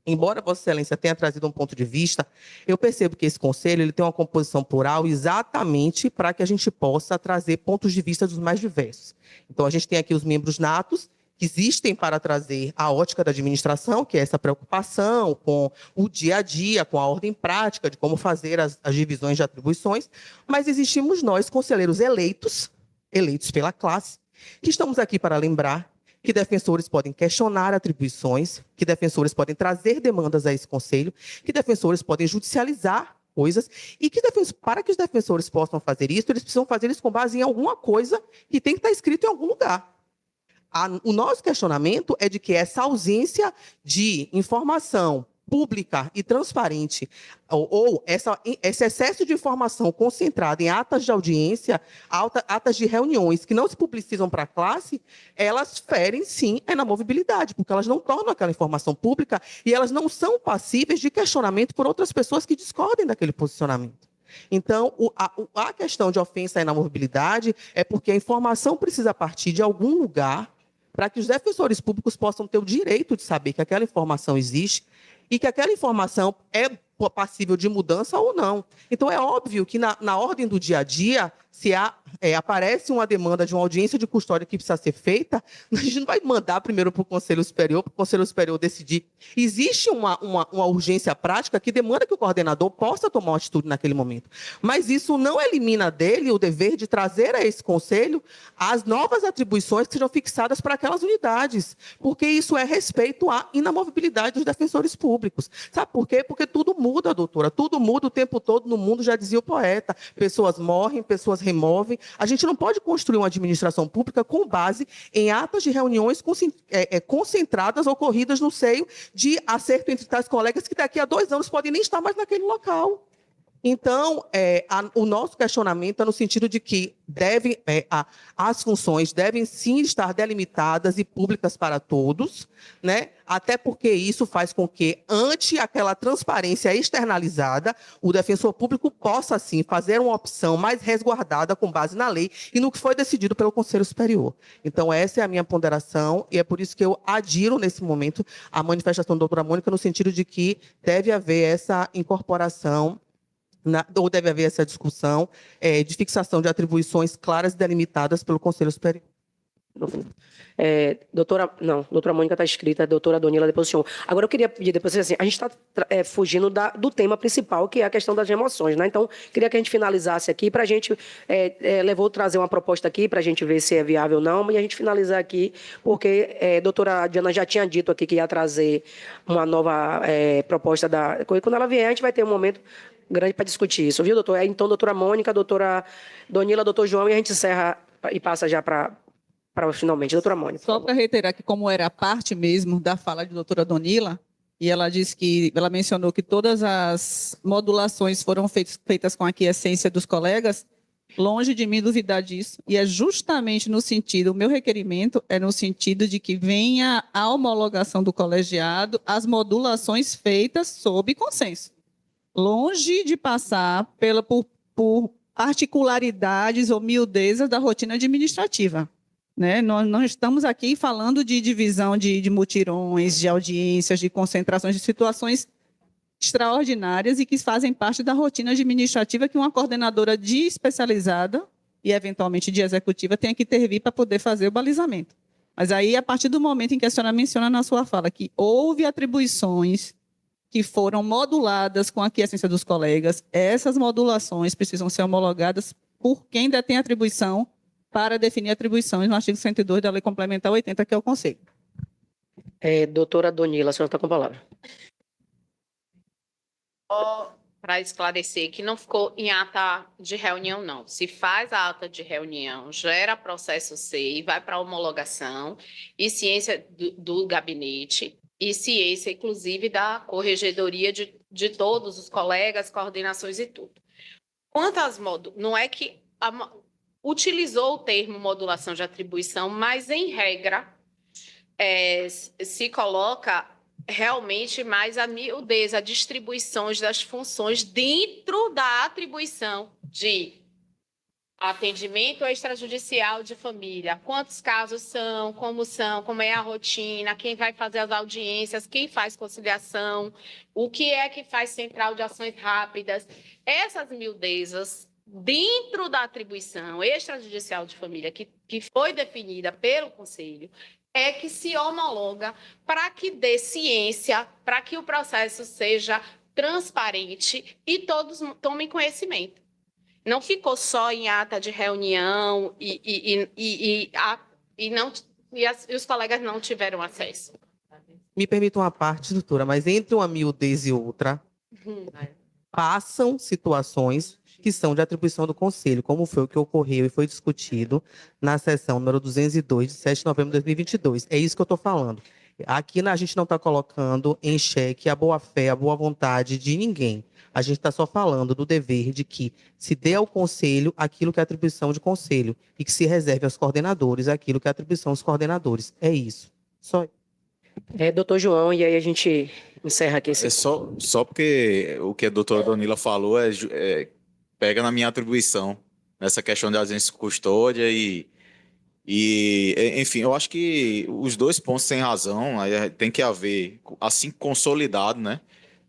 embora Vossa Excelência tenha trazido um ponto de vista, eu percebo que esse conselho ele tem uma composição plural exatamente para que a gente possa trazer pontos de vista dos mais diversos. Então, a gente tem aqui os membros natos, que existem para trazer a ótica da administração, que é essa preocupação com o dia a dia, com a ordem prática de como fazer as divisões de atribuições, mas existimos nós, conselheiros eleitos pela classe, que estamos aqui para lembrar que defensores podem questionar atribuições, que defensores podem trazer demandas a esse conselho, que defensores podem judicializar coisas, e que para que os defensores possam fazer isso, eles precisam fazer isso com base em alguma coisa que tem que estar escrito em algum lugar. O nosso questionamento é de que essa ausência de informação pública e transparente, ou esse excesso de informação concentrada em atas de audiência, atas de reuniões que não se publicizam para a classe, elas ferem, sim, a inamovibilidade, porque elas não tornam aquela informação pública e elas não são passíveis de questionamento por outras pessoas que discordem daquele posicionamento. Então, a questão de ofensa à inamovibilidade é porque a informação precisa partir de algum lugar para que os defensores públicos possam ter o direito de saber que aquela informação existe e que aquela informação é passível de mudança ou não. Então, é óbvio que na ordem do dia a dia, se aparece uma demanda de uma audiência de custódia que precisa ser feita, a gente não vai mandar primeiro para o Conselho Superior decidir. Existe uma urgência prática que demanda que o coordenador possa tomar uma atitude naquele momento. Mas isso não elimina dele o dever de trazer a esse Conselho as novas atribuições que sejam fixadas para aquelas unidades, porque isso é respeito à inamovibilidade dos defensores públicos. Sabe por quê? Porque tudo muda, doutora, tudo muda o tempo todo no mundo, já dizia o poeta. Pessoas morrem, pessoas removem. A gente não pode construir uma administração pública com base em atas de reuniões concentradas, ocorridas no seio de acerto entre tais colegas que daqui a 2 anos podem nem estar mais naquele local. Então, o nosso questionamento é no sentido de que as funções devem sim estar delimitadas e públicas para todos, né? Até porque isso faz com que, ante aquela transparência externalizada, o defensor público possa, sim, fazer uma opção mais resguardada com base na lei e no que foi decidido pelo Conselho Superior. Então, essa é a minha ponderação e é por isso que eu adiro, nesse momento, a manifestação da doutora Mônica no sentido de que deve haver essa incorporação ou deve haver essa discussão de fixação de atribuições claras e delimitadas pelo Conselho Superior. Doutora Mônica está escrita, doutora Donila depois o senhor. Agora eu queria pedir depois, assim, a gente está fugindo do tema principal, que é a questão das remoções, né? Então, queria que a gente finalizasse aqui, para a gente, vou trazer uma proposta aqui, para a gente ver se é viável ou não, e a gente finalizar aqui, porque a doutora Diana já tinha dito aqui que ia trazer uma nova proposta quando ela vier, a gente vai ter um momento grande para discutir isso, viu, doutor? Então, doutora Mônica, doutora Donila, doutor João, e a gente encerra e passa já para finalmente. Doutora Mônica. Só para reiterar que, como era parte mesmo da fala de doutora Donila, e ela disse que, ela mencionou que todas as modulações foram feitas com a aquiescência dos colegas, longe de mim duvidar disso, e é justamente no sentido, o meu requerimento é no sentido de que venha a homologação do colegiado as modulações feitas sob consenso. Longe de passar por particularidades ou miudezas da rotina administrativa. Né? Nós não estamos aqui falando de divisão de mutirões, de audiências, de concentrações, de situações extraordinárias e que fazem parte da rotina administrativa que uma coordenadora de especializada e, eventualmente, de executiva tenha que intervir para poder fazer o balizamento. Mas aí, a partir do momento em que a senhora menciona na sua fala que houve atribuições que foram moduladas com a aquiescência dos colegas, essas modulações precisam ser homologadas por quem detém atribuição para definir atribuições no artigo 102 da Lei Complementar 80, que é o Conselho. Doutora Donila, a senhora está com a palavra. Para esclarecer que não ficou em ata de reunião, não. Se faz a ata de reunião, gera processo C e vai para a homologação e ciência do gabinete, e ciência, inclusive, da corregedoria de todos os colegas, coordenações e tudo. Quanto às não é que utilizou o termo modulação de atribuição, mas, em regra, se coloca realmente mais a miudez, a distribuição das funções dentro da atribuição de atendimento extrajudicial de família. Quantos casos são, como é a rotina, quem vai fazer as audiências, quem faz conciliação, o que é que faz central de ações rápidas. Essas miudezas dentro da atribuição extrajudicial de família que foi definida pelo Conselho é que se homologa para que dê ciência, para que o processo seja transparente e todos tomem conhecimento. Não ficou só em ata de reunião e os colegas não tiveram acesso. Me permita uma parte, doutora, mas entre uma miudez e outra, passam situações que são de atribuição do Conselho, como foi o que ocorreu e foi discutido na sessão número 202, de 7 de novembro de 2022. É isso que eu estou falando. Aqui a gente não está colocando em xeque a boa-fé, a boa vontade de ninguém. A gente está só falando do dever de que se dê ao Conselho aquilo que é atribuição de Conselho e que se reserve aos coordenadores aquilo que é atribuição dos coordenadores. É isso. Só. Doutor João, e aí a gente encerra aqui esse... É só porque o que a doutora Donila falou pega na minha atribuição, nessa questão de agência de custódia enfim, eu acho que os dois pontos têm razão, aí tem que haver, assim consolidado, né?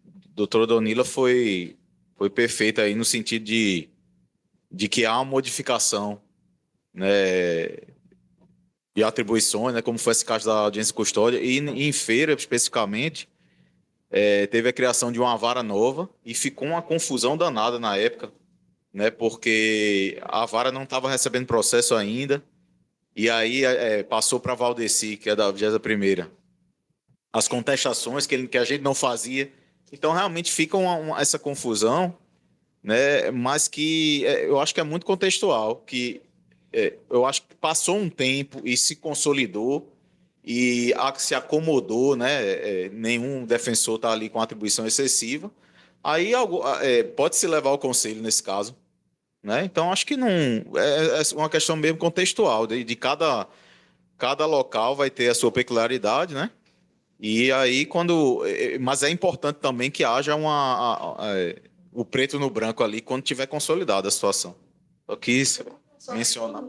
A doutora Donila foi perfeita aí no sentido de que há uma modificação, né, de atribuições, né, como foi esse caso da audiência de custódia, e em feira, especificamente, teve a criação de uma vara nova e ficou uma confusão danada na época, né, porque a vara não estava recebendo processo ainda, e aí passou para a Valdeci, que é da 21ª, as contestações que a gente não fazia. Então, realmente fica essa confusão, né, mas que eu acho que é muito contextual, que eu acho que passou um tempo e se consolidou e se acomodou, né, nenhum defensor está ali com atribuição excessiva, aí pode-se levar ao Conselho nesse caso. Né? Então, acho que não é uma questão mesmo contextual, de cada local vai ter a sua peculiaridade, né? E aí, mas é importante também que haja o preto no branco ali quando tiver consolidada a situação. Eu quis mencionar.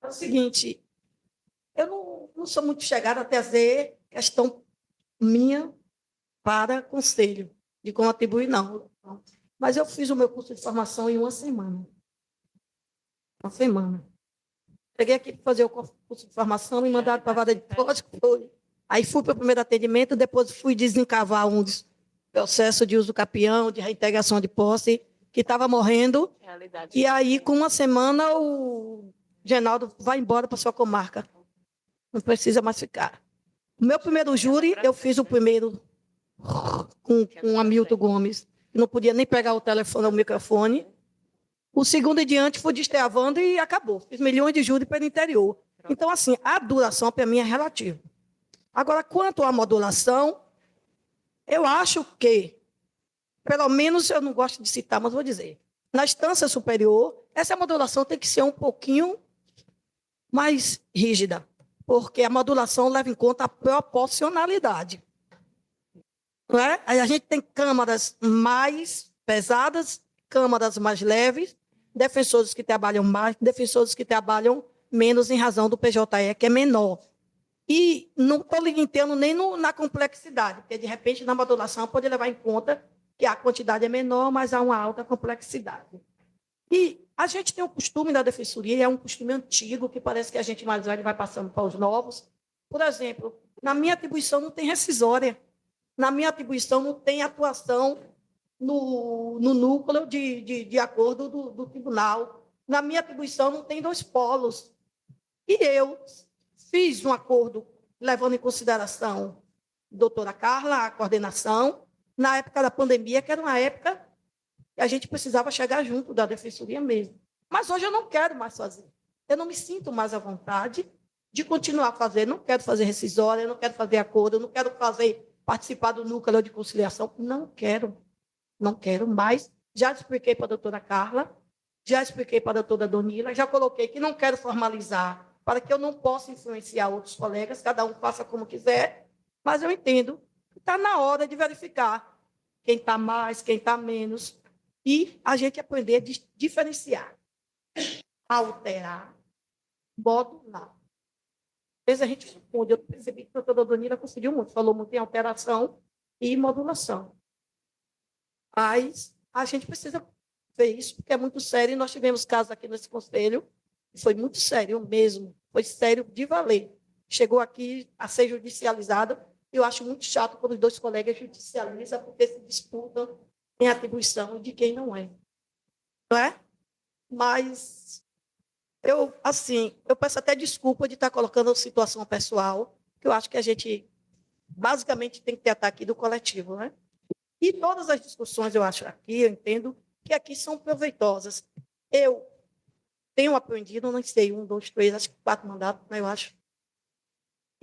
É o seguinte, eu não sou muito chegada a trazer questão minha para conselho, de como atribuir, não. Mas eu fiz o meu curso de formação em uma semana. Uma semana. Cheguei aqui para fazer o curso de formação, me mandaram para a vara de posse, foi. Aí fui para o primeiro atendimento, depois fui desencavar um dos processos de uso capião, de reintegração de posse, que estava morrendo. Realidade. E aí, com uma semana, o Genaldo vai embora para sua comarca. Não precisa mais ficar. O meu primeiro júri, eu fiz o primeiro com Hamilton Gomes. Não podia nem pegar o telefone ou o microfone. O segundo em diante foi destravando e acabou. Fiz milhões de júri pelo interior. Então, assim, a duração para mim é relativa. Agora, quanto à modulação, eu acho que, pelo menos eu não gosto de citar, mas vou dizer, na instância superior, essa modulação tem que ser um pouquinho mais rígida, porque a modulação leva em conta a proporcionalidade. Não é? Aí a gente tem câmaras mais pesadas, câmaras mais leves, defensores que trabalham mais, defensores que trabalham menos em razão do PJE, que é menor. E não estou entendendo nem na complexidade, porque, de repente, na modulação pode levar em conta que a quantidade é menor, mas há uma alta complexidade. E a gente tem um costume da defensoria, é um costume antigo, que parece que a gente mais velho vai passando para os novos. Por exemplo, na minha atribuição não tem rescisória. Na minha atribuição não tem atuação no núcleo de acordo do tribunal. Na minha atribuição não tem 2 polos. E eu fiz um acordo levando em consideração a doutora Carla, a coordenação, na época da pandemia, que era uma época que a gente precisava chegar junto da defensoria mesmo. Mas hoje eu não quero mais fazer. Eu não me sinto mais à vontade de continuar fazendo. Não quero fazer rescisória, não quero fazer acordo, não quero participar do núcleo de conciliação. Não quero mais. Já expliquei para a doutora Carla, já expliquei para a doutora Donila, já coloquei que não quero formalizar para que eu não possa influenciar outros colegas, cada um faça como quiser, Mas eu entendo que está na hora de verificar quem está mais, quem está menos, e a gente aprender a diferenciar, alterar, modular. Às vezes a gente confunde. Eu percebi que a doutora Donila conseguiu muito, falou muito em alteração e modulação. Mas a gente precisa ver isso, porque é muito sério, e nós tivemos casos aqui nesse conselho, foi muito sério mesmo, foi sério de valer. Chegou aqui a ser judicializado, e eu acho muito chato quando os dois colegas judicializam, porque se disputam em atribuição de quem não é. Não é? Mas eu peço até desculpa de estar colocando a situação pessoal, que eu acho que a gente basicamente tem que ter ataque do coletivo, né? E todas as discussões, eu acho aqui, eu entendo que aqui são proveitosas. Eu tenho aprendido, não sei, 1, 2, 3, acho que 4 mandatos, né, eu acho.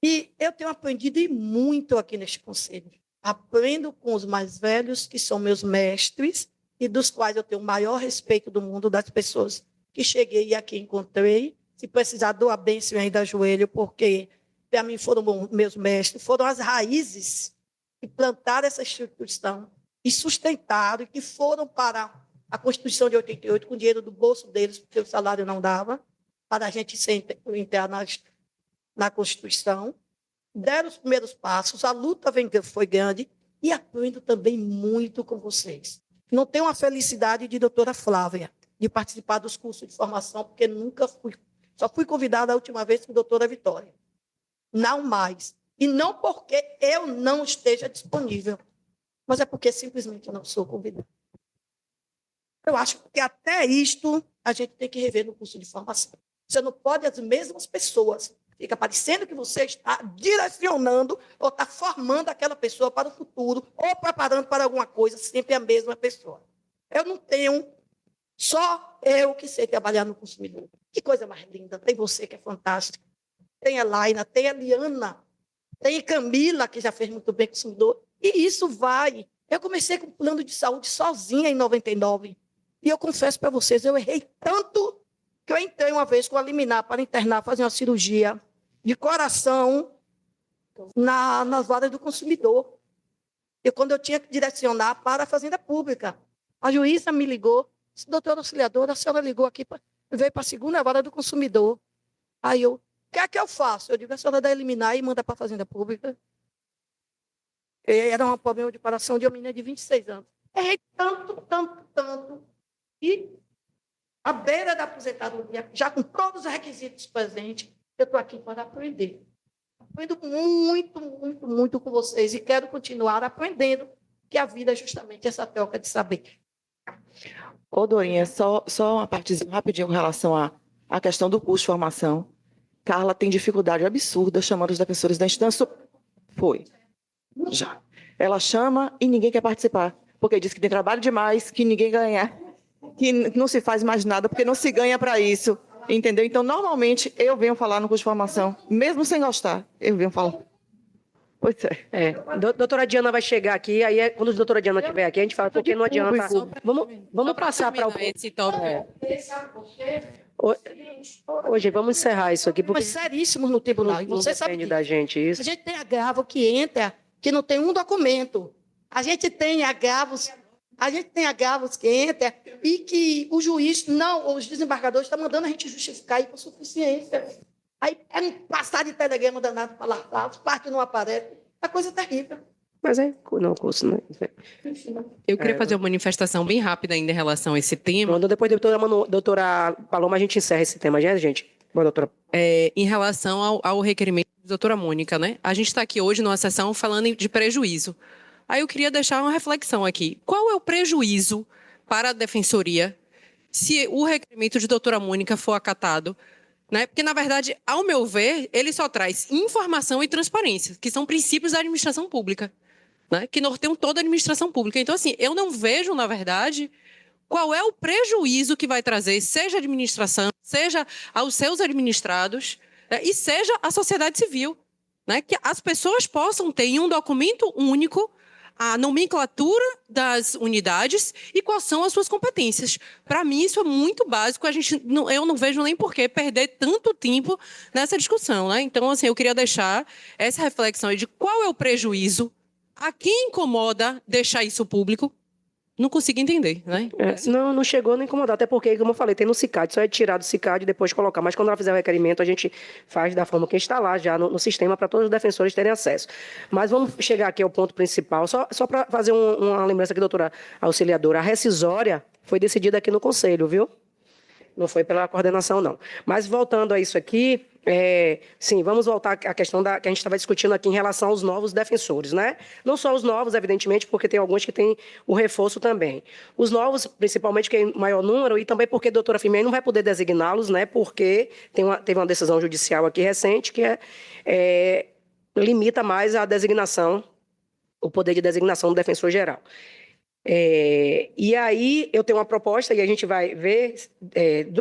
E eu tenho aprendido e muito aqui neste conselho. Aprendo com os mais velhos, que são meus mestres, e dos quais eu tenho o maior respeito do mundo, das pessoas que cheguei e aqui encontrei. Se precisar, dou a bênção aí da joelho, porque para mim foram meus mestres, foram as raízes que plantaram essa instituição e sustentaram, e que foram para a Constituição de 88, com dinheiro do bolso deles, porque o salário não dava, para a gente entrar na Constituição. Deram os primeiros passos, a luta foi grande, e aprendo também muito com vocês. Não tenho a felicidade de doutora Flávia, de participar dos cursos de formação, porque nunca fui. Só fui convidada a última vez com a doutora Vitória. Não mais. E não porque eu não esteja disponível, mas é porque simplesmente eu não sou convidada. Eu acho que até isto a gente tem que rever no curso de formação. Você não pode, as mesmas pessoas, fica parecendo que você está direcionando ou está formando aquela pessoa para o futuro, ou preparando para alguma coisa, sempre a mesma pessoa. Eu não tenho, só eu que sei trabalhar no consumidor. Que coisa mais linda. Tem você, que é fantástica. Tem a Laina, tem a Liana, tem Camila, que já fez muito bem com o consumidor. E isso vai. Eu comecei com plano de saúde sozinha em 99. E eu confesso para vocês, eu errei tanto que eu entrei uma vez com a liminar para internar, fazer uma cirurgia de coração nas varas do consumidor. E quando eu tinha que direcionar para a Fazenda Pública, a juíza me ligou, disse, doutora auxiliadora, a senhora ligou aqui, veio para a segunda vara do consumidor. Aí eu, o que é que eu faço? Eu digo, a senhora dá eliminar e manda para a Fazenda Pública. Era um problema de coração de uma menina de 26 anos. Errei tanto. E, à beira da aposentadoria, já com todos os requisitos presentes, eu estou aqui para aprender. Aprendo muito com vocês e quero continuar aprendendo, que a vida é justamente essa troca de saber. Ô, Dorinha, só uma partezinha rapidinho com relação à questão do curso de formação. Carla tem dificuldade absurda chamando os defensores da instância. Foi. Já. Ela chama e ninguém quer participar, porque diz que tem trabalho demais, que ninguém ganha, que não se faz mais nada, porque não se ganha para isso, entendeu? Então, normalmente, eu venho falar no curso de formação, mesmo sem gostar, eu venho falar. Pois é. Doutora Diana vai chegar aqui, aí quando a doutora Diana estiver aqui, a gente fala, porque não adianta. Vamos passar para esse tópico. Hoje, vamos encerrar isso aqui, porque Mas seríssimos no tribunal, e você sabe depende disso. da gente isso. A gente tem agravo que entra, que não tem um documento. A gente tem agravos que entra e que o juiz, não, os desembargadores estão mandando a gente justificar aí com suficiência. Aí querem passar de telegrama danado para lá, as partes não aparecem. É coisa terrível. Mas não, curso, né? Eu queria fazer uma manifestação bem rápida ainda em relação a esse tema. Então, depois da doutora Paloma, a gente encerra esse tema, gente? Boa, doutora. Em relação ao requerimento da doutora Mônica, né? A gente está aqui hoje numa sessão falando de prejuízo. Aí eu queria deixar uma reflexão aqui. Qual é o prejuízo para a defensoria se o requerimento de doutora Mônica for acatado? Né? Porque, na verdade, ao meu ver, ele só traz informação e transparência, que são princípios da administração pública, né? Que norteiam toda a administração pública. Então, assim, eu não vejo, na verdade, qual é o prejuízo que vai trazer, seja a administração, seja aos seus administrados, né? E seja a sociedade civil, né? Que as pessoas possam ter em um documento único a nomenclatura das unidades e quais são as suas competências. Para mim, isso é muito básico. Eu não vejo nem por que perder tanto tempo nessa discussão, né? Então, assim, eu queria deixar essa reflexão aí de qual é o prejuízo, a quem incomoda deixar isso público. Não consigo entender, né? Não chegou a nem incomodar, até porque, como eu falei, tem no CICAD, só é tirar do CICAD e depois colocar. Mas quando ela fizer o requerimento, a gente faz da forma que está lá já no sistema para todos os defensores terem acesso. Mas vamos chegar aqui ao ponto principal, só para fazer uma lembrança aqui, doutora auxiliadora. A rescisória foi decidida aqui no Conselho, viu? Não foi pela coordenação, não. Mas voltando a isso aqui, sim, vamos voltar à questão que a gente estava discutindo aqui em relação aos novos defensores, né? Não só os novos, evidentemente, porque tem alguns que têm o reforço também. Os novos, principalmente, que é maior número, e também porque a doutora Firmini não vai poder designá-los, né? Porque teve uma decisão judicial aqui recente que limita mais a designação, o poder de designação do defensor geral. E aí eu tenho uma proposta e a gente vai ver,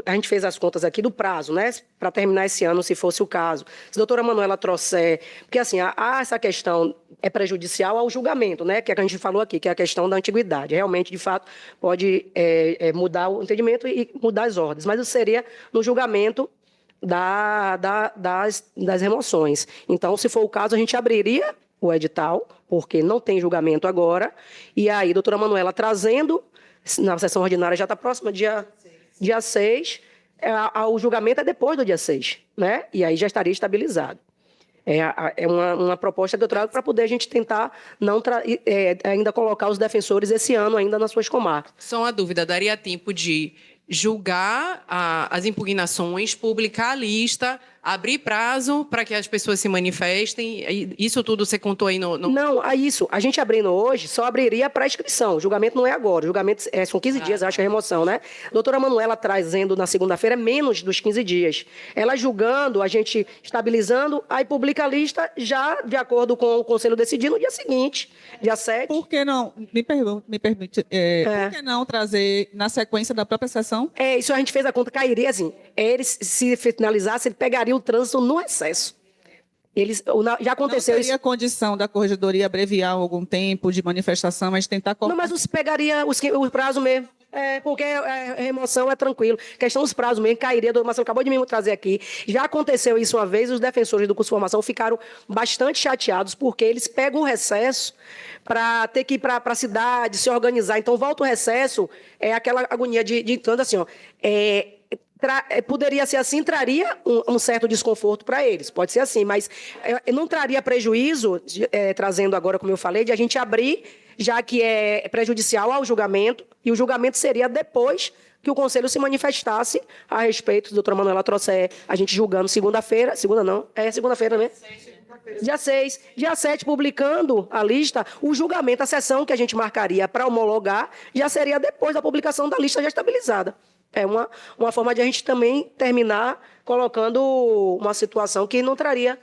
a gente fez as contas aqui do prazo, né, para terminar esse ano, se fosse o caso. Se a doutora Manuela trouxer, porque assim, essa questão é prejudicial ao julgamento, né, que a gente falou aqui, que é a questão da antiguidade. Realmente, de fato, pode mudar o entendimento e mudar as ordens, mas isso seria no julgamento das remoções. Então, se for o caso, a gente abriria o edital, porque não tem julgamento agora, e aí, doutora Manuela trazendo, na sessão ordinária já está próxima, dia 6, o julgamento é depois do dia 6, né? E aí já estaria estabilizado. É uma proposta que eu trago para poder a gente tentar ainda colocar os defensores esse ano ainda nas suas comarcas. Só uma dúvida, daria tempo de julgar as impugnações, publicar a lista, abrir prazo para que as pessoas se manifestem? Isso tudo você contou aí no... Não, isso. A gente abrindo hoje, só abriria para inscrição. O julgamento não é agora. O julgamento são 15 dias, acho, a remoção, né? A doutora Manuela trazendo na segunda-feira menos dos 15 dias. Ela julgando, a gente estabilizando, aí publica a lista já de acordo com o Conselho decidir no dia seguinte, dia 7. Por que não, me permite, por que não trazer na sequência da própria sessão? Isso a gente fez a conta, cairia assim. Eles, se finalizasse, ele pegaria o trânsito no excesso. Já aconteceu não teria isso. Condição da corregedoria abreviar algum tempo de manifestação, mas tentar... Não, mas pegaria o prazo mesmo. Porque a remoção é tranquilo. A questão dos prazos mesmo, cairia. A doutora Marcelo acabou de me trazer aqui. Já aconteceu isso uma vez, os defensores do curso de formação ficaram bastante chateados, porque eles pegam o recesso para ter que ir para a cidade, se organizar. Então, volta o recesso, aquela agonia de tanto assim, ó. Poderia ser assim, traria um certo desconforto para eles, pode ser assim, mas não traria prejuízo, trazendo agora, como eu falei, de a gente abrir, já que é prejudicial ao julgamento, e o julgamento seria depois que o Conselho se manifestasse a respeito, doutora Manuela trouxe a gente julgando segunda-feira, segunda-feira, né? Dia 6, dia 7, publicando a lista, o julgamento, a sessão que a gente marcaria para homologar, já seria depois da publicação da lista já estabilizada. É uma forma de a gente também terminar colocando uma situação que não traria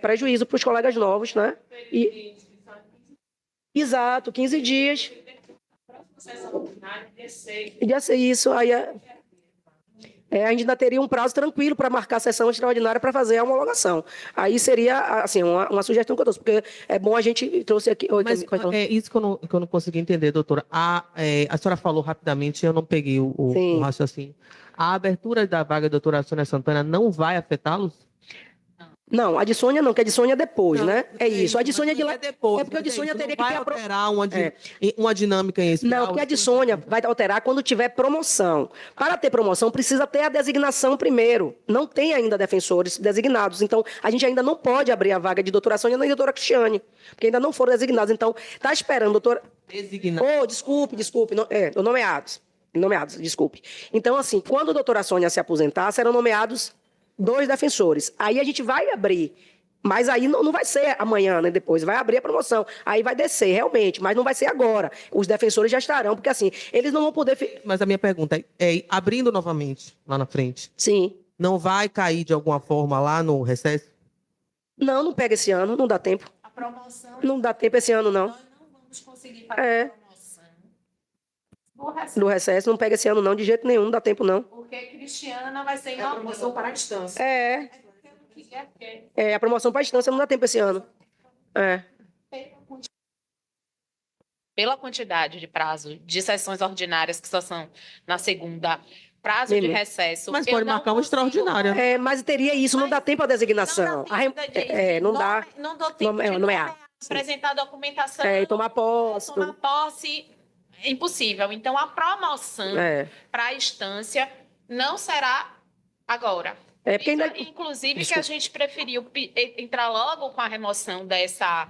prejuízo para os colegas novos, né? Exato, 15 dias. Isso, aí a gente ainda teria um prazo tranquilo para marcar a sessão extraordinária para fazer a homologação. Aí seria, assim, uma sugestão que eu trouxe, porque é bom a gente trouxe aqui... Mas isso que eu não consegui entender, doutora. A senhora falou rapidamente, eu não peguei o raciocínio. A abertura da vaga da doutora Sônia Santana não vai afetá-los? Não, a de Sônia não, que a de Sônia é depois, né? Isso. A de Sônia de lá é depois. Porque a de Sônia teria que vai alterar uma dinâmica em espiral. Não, porque a de Sônia vai alterar quando tiver promoção. Para ter promoção, precisa ter a designação primeiro. Não tem ainda defensores designados. Então, a gente ainda não pode abrir a vaga de doutora Sônia nem doutora Cristiane, porque ainda não foram designados. Então, está esperando, doutora... Desculpe. Nomeados, desculpe. Então, assim, quando a doutora Sônia se aposentar, serão nomeados 2 defensores. Aí a gente vai abrir, mas aí não vai ser amanhã, nem depois, vai abrir a promoção. Aí vai descer, realmente, mas não vai ser agora. Os defensores já estarão, porque assim, eles não vão poder... Mas a minha pergunta é, abrindo novamente lá na frente, sim, não vai cair de alguma forma lá no recesso? Não pega esse ano, não dá tempo. A promoção... Não dá tempo esse ano, não. Nós não vamos conseguir fazer a promoção do recesso, não pega esse ano, não, de jeito nenhum, não dá tempo, não. Porque Cristiana vai ser uma promoção para a distância. A promoção para a distância não dá tempo esse ano. pela quantidade de prazo de sessões ordinárias que só são na segunda, prazo de Mesmo. recesso. Mas eu pode não marcar uma consigo- extraordinária. É, mas teria isso, não dá tempo a designação. Não dá. Não dou tempo Não, de não é a. apresentar a documentação, É, e tomar posse. tomar posse, é impossível. Então, a promoção É. para a instância não será agora. É porque ainda. Inclusive, que Desculpa. a gente preferiu entrar logo com a remoção dessa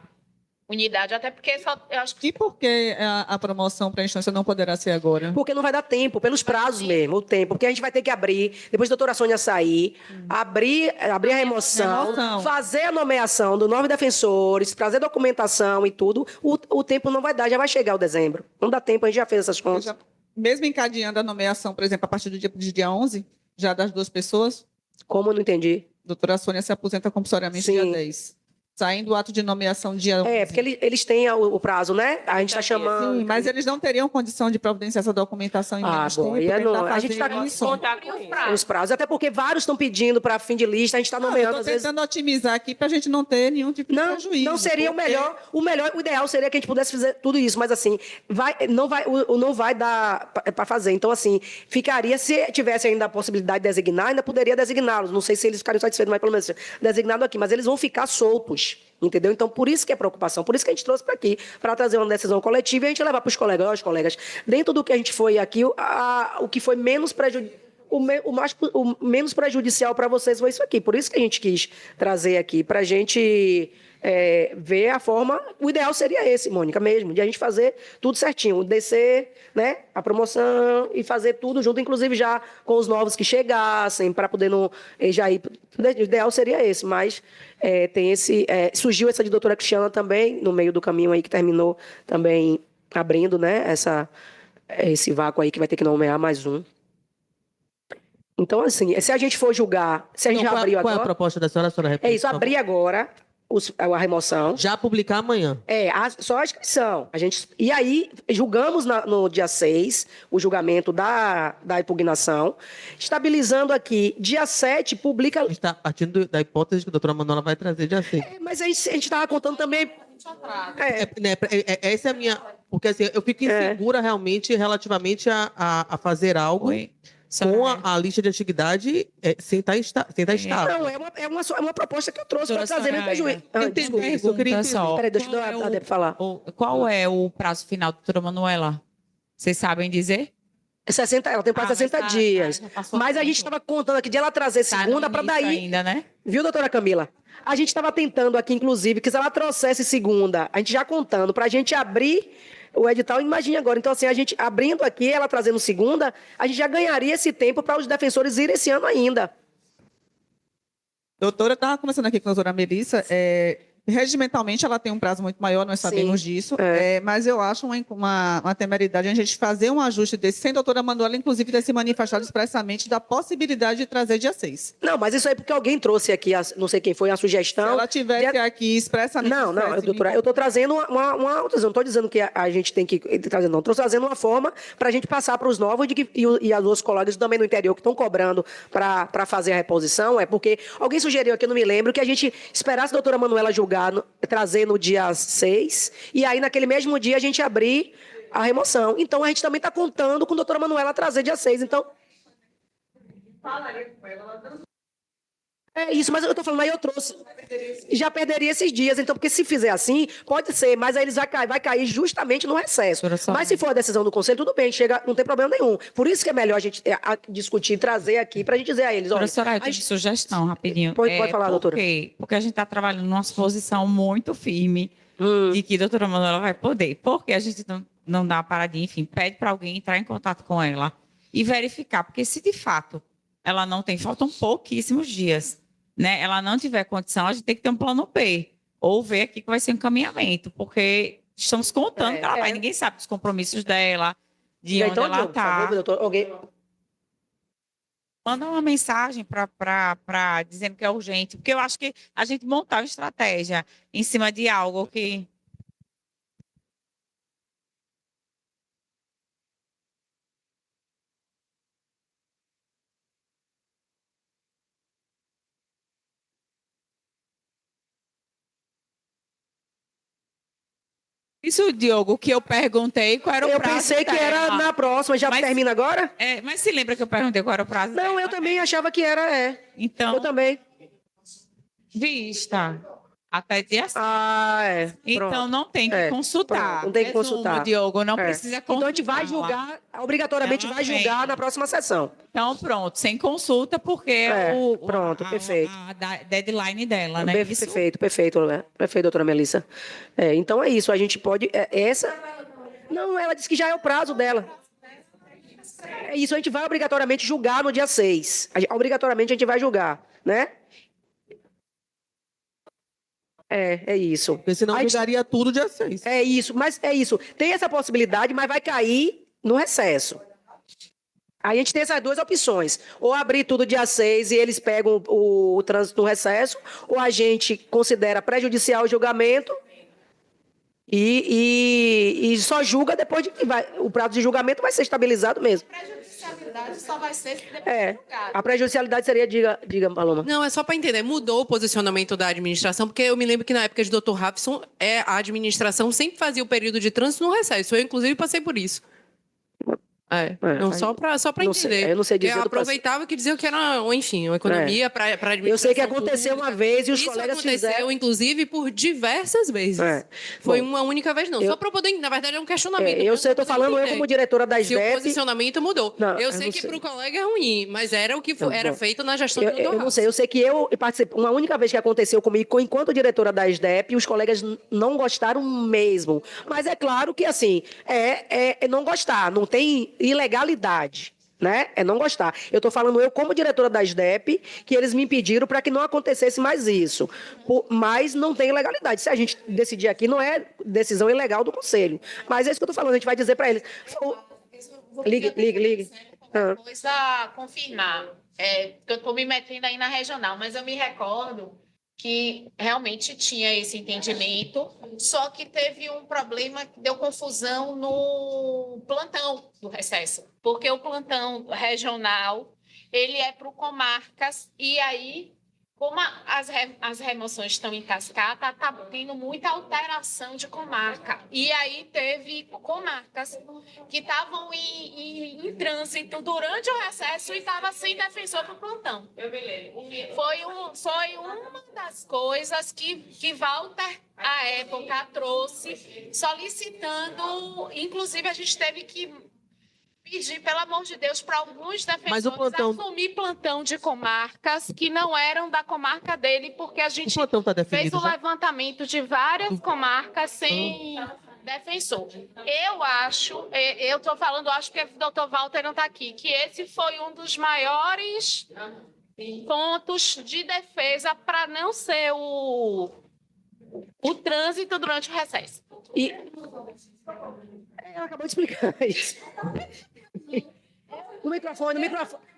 unidade, até porque eu acho que E por que a promoção para a instância não poderá ser agora? Porque não vai dar tempo, pelos prazos mesmo, o tempo. Porque a gente vai ter que abrir, depois da doutora Sônia sair, abrir a remoção, fazer a nomeação dos 9 defensores, trazer documentação e tudo. O tempo não vai dar, já vai chegar o dezembro. Não dá tempo, a gente já fez essas contas. Mesmo encadeando a nomeação, por exemplo, a partir do dia 11, já das 2 pessoas? Como eu não entendi? Doutora Sônia se aposenta compulsoriamente Sim. dia 10. Saindo o ato de nomeação dia 11. É, porque eles têm o prazo, né? A gente está chamando. Sim, mas eles não teriam condição de providenciar essa documentação em menos tempo. Bom, tentar a gente está fazer isso. os prazos. Até porque vários estão pedindo para fim de lista, a gente está nomeando. Eu estou tentando otimizar aqui para a gente não ter nenhum tipo de prejuízo. Não seria o melhor. O ideal seria que a gente pudesse fazer tudo isso, mas assim, não vai dar para fazer. Então, assim, ficaria, se tivesse ainda a possibilidade de designar, ainda poderia designá-los. Não sei se eles ficariam satisfeitos, mas pelo menos designado aqui. Mas eles vão ficar soltos. Entendeu? Então, por isso que é preocupação, por isso que a gente trouxe para aqui, para trazer uma decisão coletiva e a gente levar para os colegas, dentro do que a gente foi aqui, o que foi menos prejudicial. O menos prejudicial para vocês foi isso aqui. Por isso que a gente quis trazer aqui, para a gente ver a forma. O ideal seria esse, Mônica, mesmo, de a gente fazer tudo certinho, descer, né, a promoção e fazer tudo junto, inclusive já com os novos que chegassem, para poder não já ir. O ideal seria esse, mas tem surgiu essa de doutora Cristiana também, no meio do caminho aí, que terminou também abrindo, né, esse vácuo aí, que vai ter que nomear mais um. Então, assim, se a gente for julgar, se a gente já abriu agora... Qual é a proposta da senhora? A senhora repete, É isso, abrir agora a remoção. Já publicar amanhã. Só a inscrição. E aí, julgamos no dia 6, o julgamento da impugnação, estabilizando aqui, dia 7, publica... A gente está partindo da hipótese que a doutora Manuela vai trazer dia 6. Mas a gente estava contando também... Essa é a minha... Porque assim, eu fico insegura realmente relativamente a fazer algo... Com a lista de antiguidade sem estar estável. Não, é uma proposta que eu trouxe para trazer meu prejuízo. Desculpa, eu queria entender. Peraí, deixa eu dar a Débora falar. Qual é o prazo final, doutora Manuela? Vocês sabem dizer? 60, ela tem quase 60 dias. Mas a gente estava contando aqui de ela trazer segunda para daí. Ainda, né? Viu, doutora Camila? A gente estava tentando aqui, inclusive, que se ela trouxesse segunda, a gente já contando, para a gente abrir o edital, imagine agora. Então, assim, a gente abrindo aqui, ela trazendo segunda, a gente já ganharia esse tempo para os defensores irem esse ano ainda. Doutora, eu estava conversando aqui com a doutora Melissa. Regimentalmente, ela tem um prazo muito maior, nós sabemos disso. Mas eu acho uma temeridade a gente fazer um ajuste desse, sem a doutora Manuela, inclusive, ter se manifestado expressamente da possibilidade de trazer dia 6. Não, mas isso aí porque alguém trouxe aqui, não sei quem foi, a sugestão. Se ela tivesse aqui expressamente... Não, doutora, eu estou trazendo uma não estou dizendo que a gente tem que trazer, não. Estou trazendo uma forma para a gente passar para os novos e as outros colegas também no interior que estão cobrando para fazer a reposição, porque alguém sugeriu aqui, eu não me lembro, que a gente esperasse a doutora Manuela julgar, trazer no dia 6, e aí naquele mesmo dia a gente abrir a remoção. Então a gente também está contando com a doutora Manuela trazer dia 6. Então. É isso, mas eu estou falando, aí eu trouxe. Já perderia esses dias, então, porque se fizer assim, pode ser, mas aí eles vai cair justamente no recesso. Mas se for a decisão do conselho, tudo bem, chega, não tem problema nenhum. Por isso que é melhor a gente discutir, trazer aqui, para a gente dizer a eles. Doutora Soraya, tem sugestão, rapidinho. Pode falar, doutora. Porque a gente está trabalhando numa posição muito firme de que a doutora Manuela vai poder. Porque a gente não dá uma paradinha, enfim, pede para alguém entrar em contato com ela e verificar. Porque se de fato ela não tem, faltam pouquíssimos dias, né? Ela não tiver condição, a gente tem que ter um plano B. Ou ver aqui que vai ser um encaminhamento. Porque estamos contando que ela vai. Ninguém sabe dos compromissos dela, de onde ela está. Manda uma mensagem para dizendo que é urgente. Porque eu acho que a gente montar uma estratégia em cima de algo que... Isso, Diogo, que eu perguntei qual era o Eu prazo pensei que dela. era na próxima, já Mas- termina agora? Mas se lembra que eu perguntei qual era o prazo dela? Não, eu também achava que era, Então, Eu também. vista. Até dia 5. Ah, é. Então, Pronto. não tem que consultar. Pronto, não tem que Resumo, consultar. Diogo, não É. precisa consultar. Então a gente vai julgar, obrigatoriamente Ela vai julgar na próxima sessão. Então, pronto, sem consulta, porque é pronto, perfeito. a deadline dela, né? Isso? Perfeito, né? Perfeito, doutora Melissa. Então é isso, a gente pode. Essa. Não, ela disse que já é o prazo dela. É isso, a gente vai obrigatoriamente julgar no dia 6. Obrigatoriamente a gente vai julgar, né? É isso. Porque senão julgaria tudo dia 6. É isso, mas é isso. Tem essa possibilidade, mas vai cair no recesso. Aí a gente tem essas duas opções. Ou abrir tudo dia 6 e eles pegam o trânsito no recesso, ou a gente considera prejudicial o julgamento e só julga depois de que o prazo de julgamento vai ser estabilizado mesmo. Prejudicialidade só vai ser depois É, do julgado. a prejudicialidade seria, diga, Paloma. Não, é só para entender. Mudou o posicionamento da administração, porque eu me lembro que na época de Dr. Rafson, a administração sempre fazia o período de trânsito no recesso. Eu, inclusive, passei por isso. Não, só para não sei, entender. eu não sei dizer Eu do aproveitava que diziam que era, enfim, uma economia para administração. Eu sei que aconteceu uma vez e os Isso colegas aconteceu, fizeram. inclusive, por diversas vezes. Foi uma única vez, não. Só para poder. Na verdade, é um questionamento. Eu sei, eu tô falando eu como diretora da Se o SDEP. posicionamento mudou. Não, eu eu sei não que sei. para o colega é ruim, mas era o que era feito na gestão do Dr. Eu não Rafson. sei, eu sei que eu participei, uma única vez que aconteceu comigo, enquanto diretora da SDEP, os colegas não gostaram mesmo. Mas é claro que, assim, é não gostar, não tem ilegalidade. Né? É não gostar. Eu estou falando eu como diretora da SDEP, que eles me pediram para que não acontecesse mais isso. Mas não tem ilegalidade. Se a gente decidir aqui, não é decisão ilegal do conselho. Mas é isso que eu estou falando, a gente vai dizer para eles. Ligue. Coisa confirmar. Que eu estou me metendo aí na regional, mas eu me recordo que realmente tinha esse entendimento, só que teve um problema que deu confusão no plantão do recesso, porque o plantão regional, ele é para o comarcas, e aí, como as remoções estão em cascata, está tendo muita alteração de comarca. E aí teve comarcas que estavam em trânsito durante o recesso e estava sem defensor para o plantão. Eu me lembro. Foi uma das coisas que Walter, à época, trouxe, solicitando. Inclusive, a gente teve que pedir, pelo amor de Deus, para alguns defensores assumir plantão de comarcas que não eram da comarca dele, porque a gente fez o levantamento de várias comarcas sem defensor. Eu estou falando, acho que o doutor Walter não está aqui, que esse foi um dos maiores pontos de defesa para não ser o trânsito durante o recesso. Ela acabou de explicar isso. No microfone.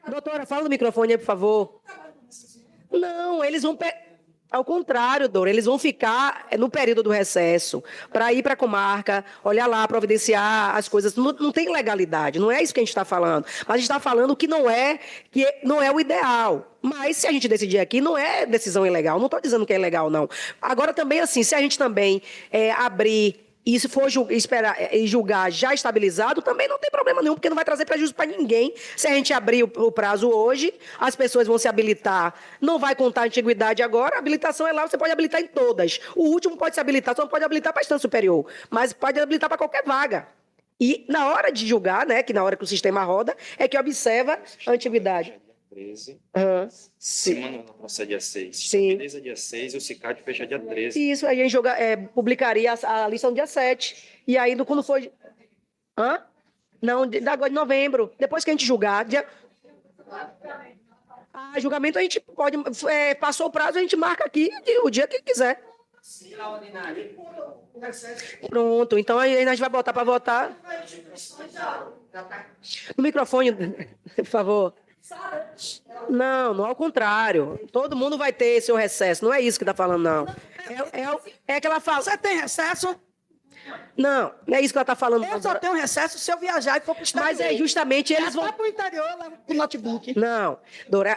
Doutora, fala no microfone aí, por favor. Não, eles vão... Ao contrário, Dora, eles vão ficar no período do recesso para ir para a comarca, olhar lá, providenciar as coisas. Não tem legalidade, não é isso que a gente está falando. Mas a gente está falando que não é o ideal. Mas se a gente decidir aqui, não é decisão ilegal. Não estou dizendo que é ilegal, não. Agora, também, assim, se a gente também abrir... E se for esperar e julgar já estabilizado, também não tem problema nenhum, porque não vai trazer prejuízo para ninguém. Se a gente abrir o prazo hoje, as pessoas vão se habilitar, não vai contar a antiguidade agora, a habilitação é lá, você pode habilitar em todas. O último pode se habilitar, só não pode habilitar para a instância superior, mas pode habilitar para qualquer vaga. E na hora de julgar, né, que na hora que o sistema roda, é que observa a antiguidade. 13. Sim. Semana nossa dia 6. Sim. Beleza, dia 6 e o CICAD fecha dia 13. Isso, aí a gente publicaria a lista no dia 7. E aí, quando for... Não, agora de novembro. Depois que a gente julgar... julgamento a gente pode... passou o prazo, a gente marca aqui o dia que quiser. Pronto, então aí a gente vai botar para votar. No microfone, por favor. Não, ao contrário. Todo mundo vai ter seu recesso. Não é isso que está falando, não. É que ela fala. Você tem recesso? Não, não é isso que ela está falando. Eu só tenho recesso se eu viajar e for para o exterior. Mas é justamente eles vão... para o interior, lá com o notebook. Não,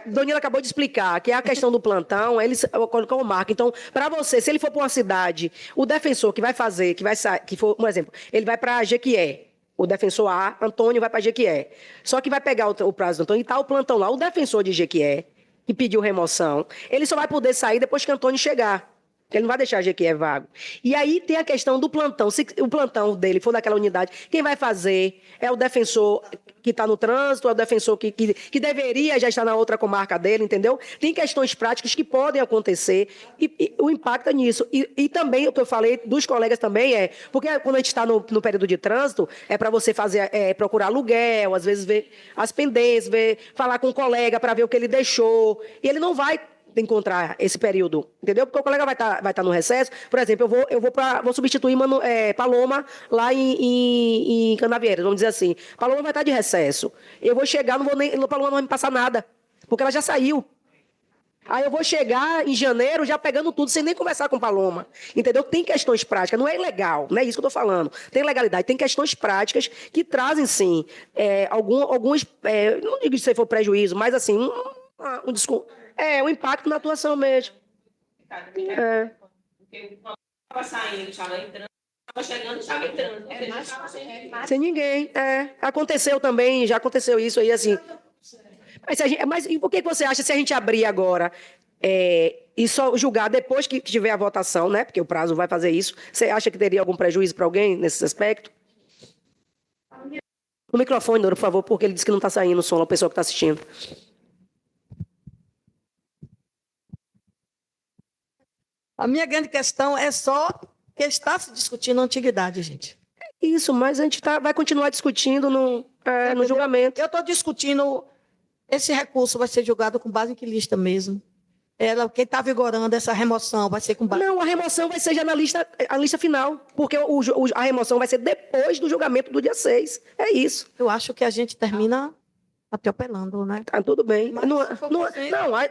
Donila acabou de explicar que a questão do plantão, eles colocam o marco. Então, para você, se ele for para uma cidade, o defensor que vai fazer, que vai sair, que for, um exemplo, ele vai para Jequié. O defensor A, Antônio, vai para Jequié. Só que vai pegar o prazo do Antônio e tá o plantão lá. O defensor de Jequié, que pediu remoção, ele só vai poder sair depois que Antônio chegar. Ele não vai deixar Jequié vago. E aí tem a questão do plantão. Se o plantão dele for daquela unidade, quem vai fazer é o defensor que está no trânsito, é o defensor que deveria já estar na outra comarca dele, entendeu? Tem questões práticas que podem acontecer e o impacto é nisso. E também, o que eu falei dos colegas também porque quando a gente está no período de trânsito, é para você fazer, procurar aluguel, às vezes ver as pendências, falar com o colega para ver o que ele deixou. E ele não vai encontrar esse período, entendeu? Porque o colega vai tá no recesso. Por exemplo, vou substituir Paloma lá em Canavieiras, vamos dizer assim. Paloma vai estar de recesso. Eu vou chegar, Paloma não vai me passar nada, porque ela já saiu. Aí eu vou chegar em janeiro já pegando tudo, sem nem conversar com Paloma. Entendeu? Tem questões práticas, não é ilegal, não é isso que eu estou falando. Tem legalidade, tem questões práticas que trazem, sim, alguns, não digo se for prejuízo, mas assim, um desconto. Um impacto na atuação mesmo. Porque estava saindo, estava entrando, estava chegando, estava entrando. Sem ninguém. Aconteceu também, já aconteceu isso aí, assim. Mas e por que você acha, se a gente abrir agora e só julgar depois que tiver a votação, né? Porque o prazo vai fazer isso, você acha que teria algum prejuízo para alguém nesse aspecto? O microfone, Dora, por favor, porque ele disse que não está saindo o som, a pessoa que está assistindo. A minha grande questão é só que está se discutindo a antiguidade, gente. Isso, mas a gente vai continuar discutindo no julgamento. Eu estou discutindo, esse recurso vai ser julgado com base em que lista mesmo? Quem está vigorando essa remoção vai ser com base... Não, a remoção vai ser já na lista final, porque a remoção vai ser depois do julgamento do dia 6. É isso. Eu acho que a gente termina atropelando, né? Tá tudo bem. Não,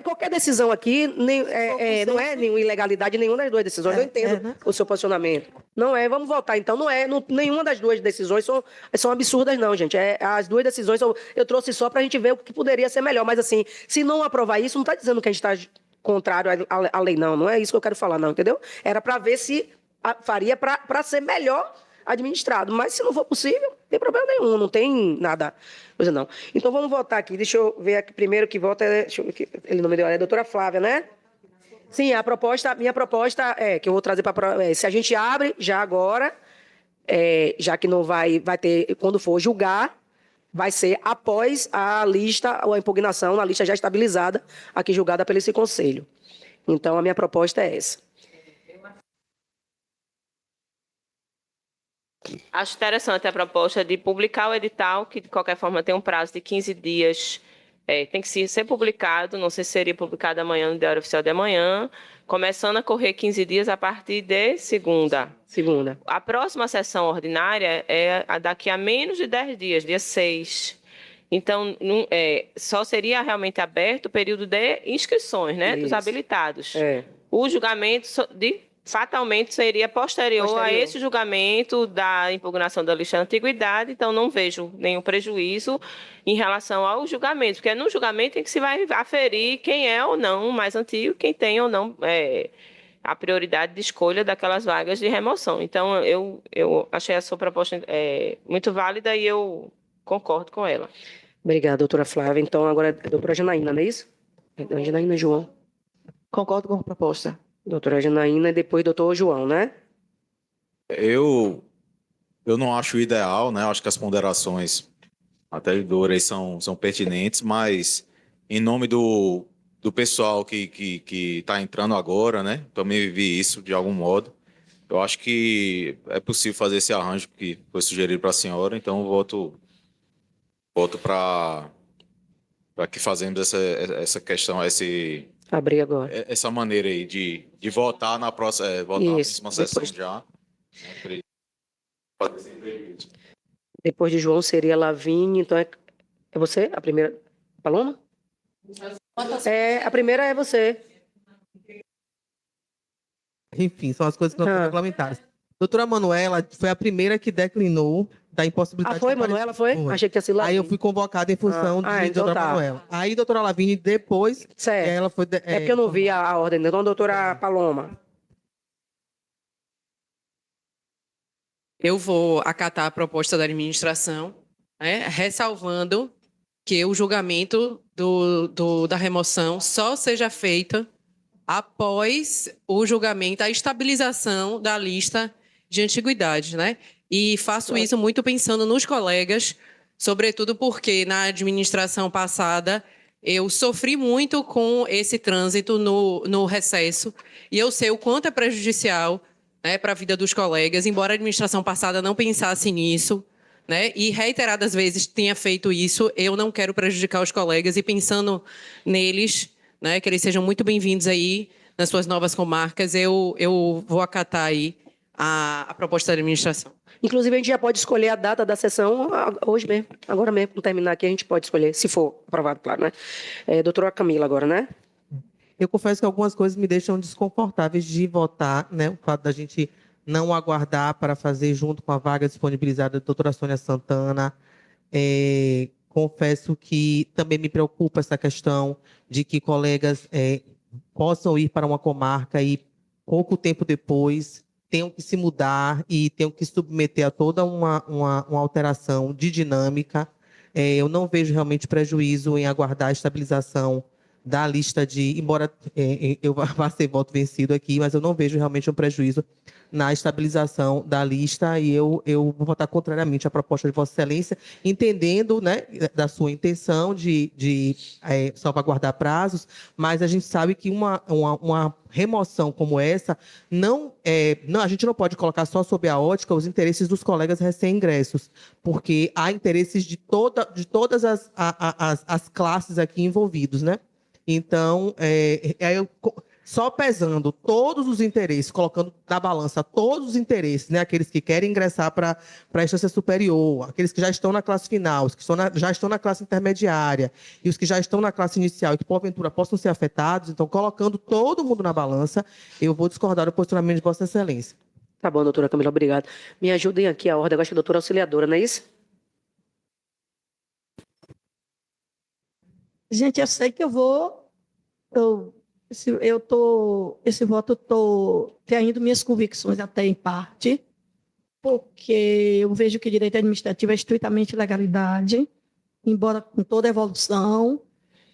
qualquer decisão aqui não é nenhuma ilegalidade, nenhuma das duas decisões. Eu entendo né? o seu posicionamento. Não é, vamos votar. Então, nenhuma das duas decisões são absurdas, não, gente. As duas decisões eu trouxe só para a gente ver o que poderia ser melhor. Mas, assim, se não aprovar isso, não está dizendo que a gente está contrário à lei, não. Não é isso que eu quero falar, não, entendeu? Era para ver se faria para ser melhor administrado. Mas, se não for possível, não tem problema nenhum. Não tem nada... Coisa não. Então, vamos votar aqui. Deixa eu ver aqui primeiro que vota. Deixa eu ver, ele não me deu, é a doutora Flávia, né? Sim, minha proposta que eu vou trazer para... se a gente abre já agora, já que não vai ter, quando for julgar, vai ser após a lista, ou a impugnação na lista já estabilizada, aqui julgada pelo esse conselho. Então, a minha proposta é essa. Acho interessante a proposta de publicar o edital, que de qualquer forma tem um prazo de 15 dias, tem que ser publicado, não sei se seria publicado amanhã no Diário Oficial de amanhã, começando a correr 15 dias a partir de segunda. A próxima sessão ordinária é daqui a menos de 10 dias, dia 6. Então, só seria realmente aberto o período de inscrições, né, dos habilitados. O julgamento fatalmente seria posterior a esse julgamento da impugnação da lista de antiguidade, então não vejo nenhum prejuízo em relação ao julgamento, porque é no julgamento em que se vai aferir quem é ou não mais antigo, quem tem ou não a prioridade de escolha daquelas vagas de remoção. Então, eu achei a sua proposta muito válida e eu concordo com ela. Obrigada, doutora Flávia. Então, agora é a doutora Janaína, não é isso? Janaína, João. Concordo com a proposta. Doutora Janaína e depois doutor João, né? Eu não acho ideal, né? Acho que as ponderações até de Dora são pertinentes, mas em nome do pessoal que está entrando agora, né? Também vivi isso de algum modo. Eu acho que é possível fazer esse arranjo que foi sugerido para a senhora, então eu voto para que fazemos essa questão, abrir agora. Essa maneira aí de votar na próxima sessão já. Depois de João seria Lavínia, então é você? A primeira? Paloma? A primeira é você. Enfim, são as coisas que não são regulamentares. Doutora Manuela foi a primeira que declinou da impossibilidade. Ah, foi, de comparecer. Manuela, foi? Achei que tinha sido Aí eu Lavínia. fui convocada em função de então doutora tá. Manuela. Aí doutora Lavínia depois, Certo. e aí ela foi... É porque eu não vi a ordem. Então, doutora Paloma. Eu vou acatar a proposta da administração, né, ressalvando que o julgamento da remoção só seja feita após o julgamento, a estabilização da lista de antiguidade, né? E faço isso muito pensando nos colegas, sobretudo porque na administração passada eu sofri muito com esse trânsito no recesso e eu sei o quanto é prejudicial, né, para a vida dos colegas, embora a administração passada não pensasse nisso, né, e reiteradas vezes tenha feito isso, eu não quero prejudicar os colegas e pensando neles, né, que eles sejam muito bem-vindos aí nas suas novas comarcas, eu vou acatar aí a proposta da administração. Inclusive, a gente já pode escolher a data da sessão hoje mesmo, agora mesmo, para terminar aqui, a gente pode escolher, se for aprovado, claro, né? Doutora Camila agora, né? Eu confesso que algumas coisas me deixam desconfortáveis de votar, né? O fato da gente não aguardar para fazer junto com a vaga disponibilizada da doutora Sônia Santana. Confesso que também me preocupa essa questão de que colegas possam ir para uma comarca e pouco tempo depois tenham que se mudar e tenham que submeter a toda uma alteração de dinâmica. Eu não vejo realmente prejuízo em aguardar a estabilização da lista embora eu vá ser voto vencido aqui, mas eu não vejo realmente um prejuízo na estabilização da lista e eu vou votar contrariamente à proposta de Vossa Excelência, entendendo, né, da sua intenção de salvaguardar prazos, mas a gente sabe que uma remoção como essa, a gente não pode colocar só sob a ótica os interesses dos colegas recém-ingressos, porque há interesses de todas as classes aqui envolvidos, né? Então, só pesando todos os interesses, colocando na balança todos os interesses, né, aqueles que querem ingressar para a instância superior, aqueles que já estão na classe final, os que já estão na classe intermediária e os que já estão na classe inicial e que, porventura, possam ser afetados, então, colocando todo mundo na balança, eu vou discordar do posicionamento de Vossa Excelência. Tá bom, doutora Camila, obrigada. Me ajudem aqui a ordem, eu acho que a doutora auxiliadora, não é isso? Gente, eu sei que esse voto estou traindo minhas convicções até em parte, porque eu vejo que direito administrativo é estritamente legalidade, embora com toda evolução,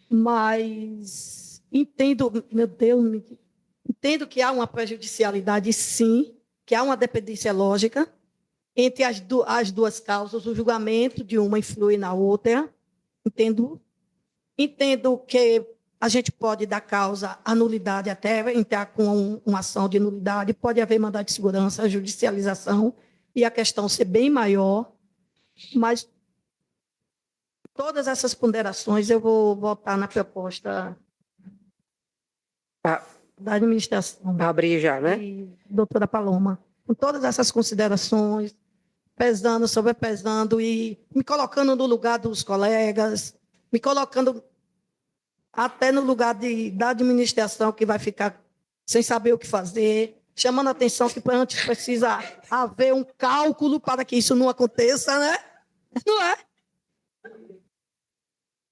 mas entendo, meu Deus, entendo que há uma prejudicialidade, sim, que há uma dependência lógica entre as duas causas, o julgamento de uma influi na outra, Entendo que a gente pode dar causa à nulidade até entrar com uma ação de nulidade, pode haver mandado de segurança, judicialização, e a questão ser bem maior, mas todas essas ponderações eu vou votar na proposta da administração. Abrir já, né? Doutora Paloma, com todas essas considerações, pesando, sobrepesando e me colocando no lugar dos colegas, me colocando até no lugar da administração, que vai ficar sem saber o que fazer, chamando a atenção que antes precisa haver um cálculo para que isso não aconteça, né? Não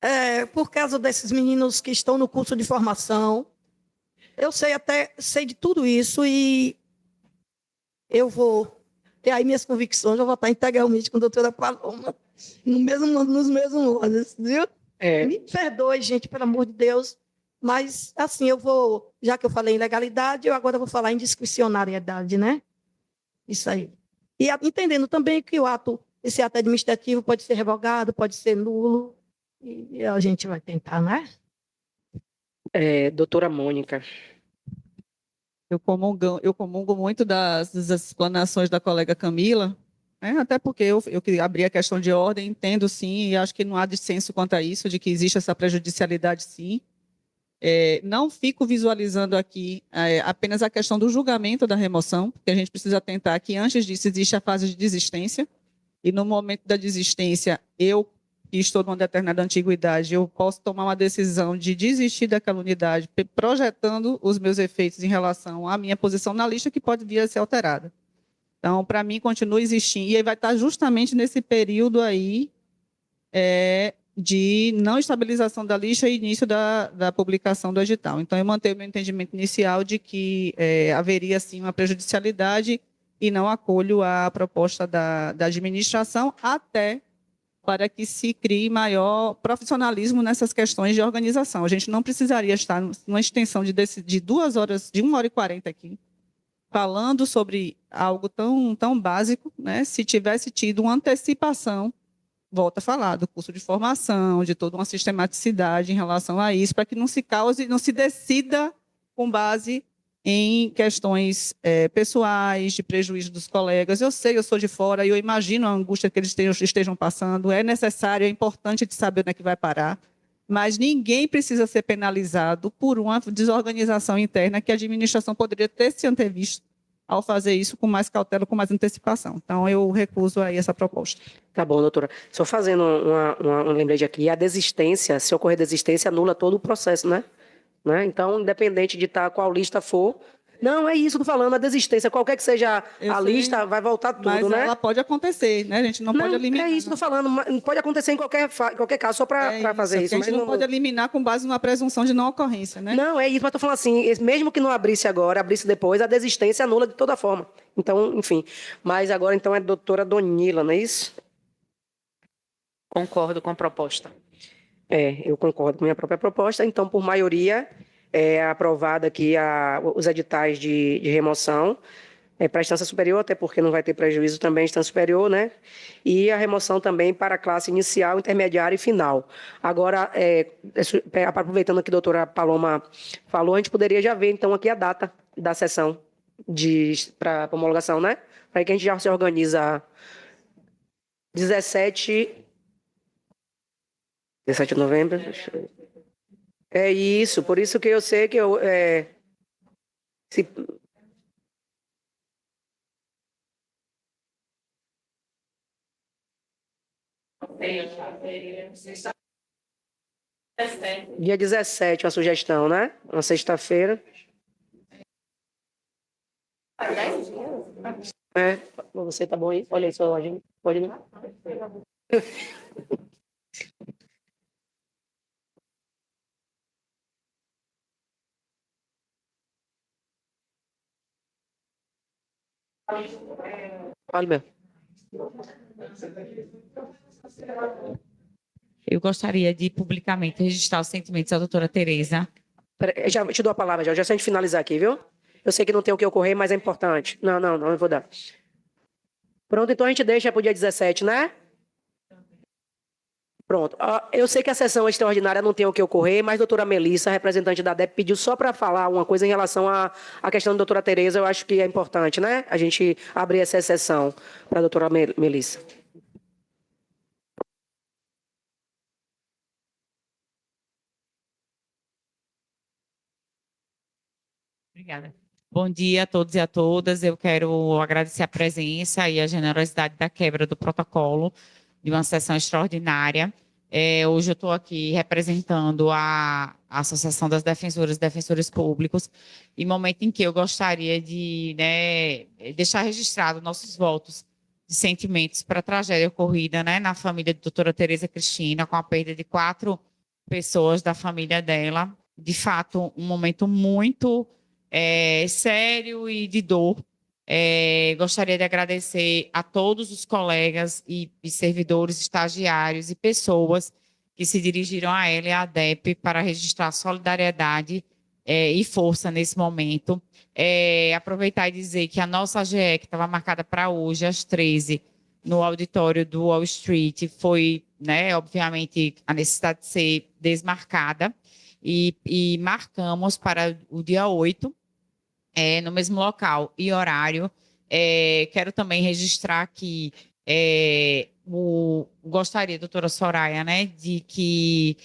é? Por causa desses meninos que estão no curso de formação, eu sei de tudo isso e eu vou ter aí minhas convicções, eu vou votar integralmente com a doutora Paloma, nos mesmos modos, viu? Me perdoe, gente, pelo amor de Deus, mas, assim, já que eu falei em legalidade, eu agora vou falar em discricionariedade, né? Isso aí. E entendendo também que esse ato administrativo pode ser revogado, pode ser nulo, e a gente vai tentar, né? Doutora Mônica. Eu comungo muito das explanações da colega Camila, até porque eu que abri a questão de ordem, entendo sim, e acho que não há dissenso quanto a isso, de que existe essa prejudicialidade sim. Não fico visualizando aqui apenas a questão do julgamento da remoção, porque a gente precisa atentar que antes disso existe a fase de desistência, e no momento da desistência, eu que estou numa determinada antiguidade, eu posso tomar uma decisão de desistir daquela unidade, projetando os meus efeitos em relação à minha posição na lista, que pode vir a ser alterada. Então, para mim, continua existindo. E aí vai estar justamente nesse período aí de não estabilização da lista e início da publicação do edital. Então, eu mantenho o meu entendimento inicial de que haveria, sim, uma prejudicialidade e não acolho a proposta da administração, até para que se crie maior profissionalismo nessas questões de organização. A gente não precisaria estar numa extensão de 2 horas, de 1h40 aqui, falando sobre algo tão básico, né? Se tivesse tido uma antecipação, volta a falar, do curso de formação, de toda uma sistematicidade em relação a isso, para que não se cause, não se decida com base em questões pessoais, de prejuízo dos colegas. Eu sei, eu sou de fora e eu imagino a angústia que eles estejam passando. É necessário, é importante de saber onde é que vai parar, mas ninguém precisa ser penalizado por uma desorganização interna que a administração poderia ter se antevisto ao fazer isso com mais cautela, com mais antecipação. Então, eu recuso aí essa proposta. Tá bom, doutora. Só fazendo um lembrete aqui, a desistência, se ocorrer desistência, anula todo o processo, né? Então, independente de estar qual lista for, não, é isso que eu tô falando, a desistência, qualquer que seja a lista, vai voltar tudo, mas né? ela pode acontecer, né? A gente não pode eliminar. É isso que eu tô falando, pode acontecer em qualquer caso, só para fazer isso. A gente Mas não pode eliminar com base numa presunção de não ocorrência, né? Não, é isso, mas eu tô falando assim, mesmo que não abrisse agora, abrisse depois, a desistência anula de toda forma. Então, enfim. Mas agora, então, é a doutora Donila, não é isso? Concordo com a proposta. Eu concordo com a minha própria proposta. Então, por maioria, é aprovada aqui os editais de remoção para a instância superior, até porque não vai ter prejuízo também a instância superior, né? E a remoção também para a classe inicial, intermediária e final. Agora, aproveitando que a doutora Paloma falou, a gente poderia já ver, então, aqui a data da sessão para homologação, né? Para que a gente já se organiza 17 de novembro. É isso, por isso que eu sei que dia 17, uma sugestão, né? Uma sexta-feira. Você tá bom aí? Olha aí sua loja. Pode ir. Fale, meu. Eu gostaria de publicamente registrar os sentimentos da doutora Tereza. Já te dou a palavra, já a gente finalizar aqui, viu? Eu sei que não tem o que ocorrer, mas é importante. Não, eu vou dar. Pronto, então a gente deixa para o dia 17, né? Pronto. Eu sei que a sessão extraordinária não tem o que ocorrer, mas a doutora Melissa, representante da DEP, pediu só para falar uma coisa em relação à questão da doutora Tereza. Eu acho que é importante, né? A gente abrir essa exceção para a doutora Melissa. Obrigada. Bom dia a todos e a todas. Eu quero agradecer a presença e a generosidade da quebra do protocolo de uma sessão extraordinária. Hoje eu estou aqui representando a Associação das Defensoras e Defensores Públicos, em momento em que eu gostaria de deixar registrado nossos votos de sentimentos para a tragédia ocorrida na família da doutora Tereza Cristina, com a perda de 4 pessoas da família dela. De fato, um momento muito sério e de dor. Gostaria de agradecer a todos os colegas e servidores, estagiários e pessoas que se dirigiram a ela e à DEP para registrar solidariedade e força nesse momento. Aproveitar e dizer que a nossa AGE, que estava marcada para hoje, às 13h, no auditório do Wall Street, foi, obviamente, a necessidade de ser desmarcada e marcamos para o dia 8, no mesmo local e horário. Quero também registrar que gostaria, doutora Soraya, de que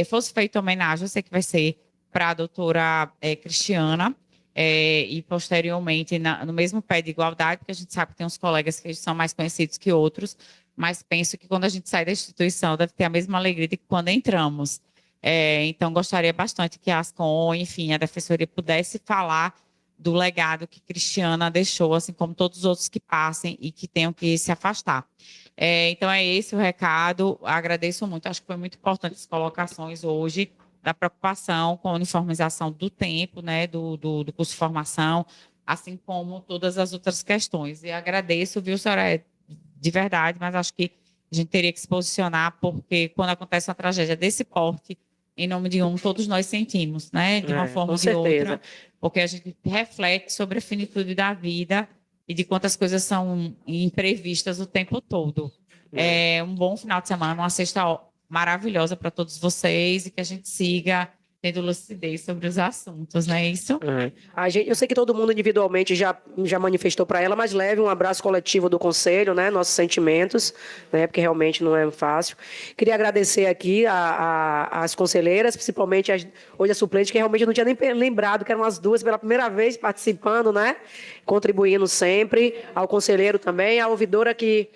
fosse feita homenagem, eu sei que vai ser para a doutora Cristiana, e posteriormente no mesmo pé de igualdade, porque a gente sabe que tem uns colegas que são mais conhecidos que outros, mas penso que quando a gente sai da instituição deve ter a mesma alegria de que quando entramos. Então, gostaria bastante que a Ascom, enfim, a Defensoria pudesse falar do legado que Cristiana deixou, assim como todos os outros que passem e que tenham que se afastar. Então, é esse o recado. Agradeço muito. Acho que foi muito importante as colocações hoje da preocupação com a uniformização do tempo, né, do curso de formação, assim como todas as outras questões. E agradeço, viu, senhora, de verdade, mas acho que a gente teria que se posicionar, porque quando acontece uma tragédia desse porte, em nome de todos nós sentimos, né, de uma forma ou de outra, porque a gente reflete sobre a finitude da vida e de quantas coisas são imprevistas o tempo todo. Um bom final de semana, uma sexta maravilhosa para todos vocês e que a gente siga tendo lucidez sobre os assuntos, não é isso? Eu sei que todo mundo individualmente já manifestou para ela, mas leve um abraço coletivo do Conselho, né? Nossos sentimentos, né? Porque realmente não é fácil. Queria agradecer aqui às conselheiras, principalmente hoje a suplente, que realmente eu não tinha nem lembrado que eram as duas pela primeira vez participando, né? Contribuindo sempre. Ao conselheiro também, à ouvidora que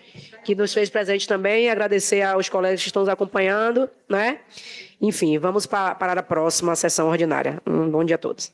nos fez presente também. Agradecer aos colegas que estão nos acompanhando, né? Enfim, vamos para a próxima sessão ordinária. Um bom dia a todos.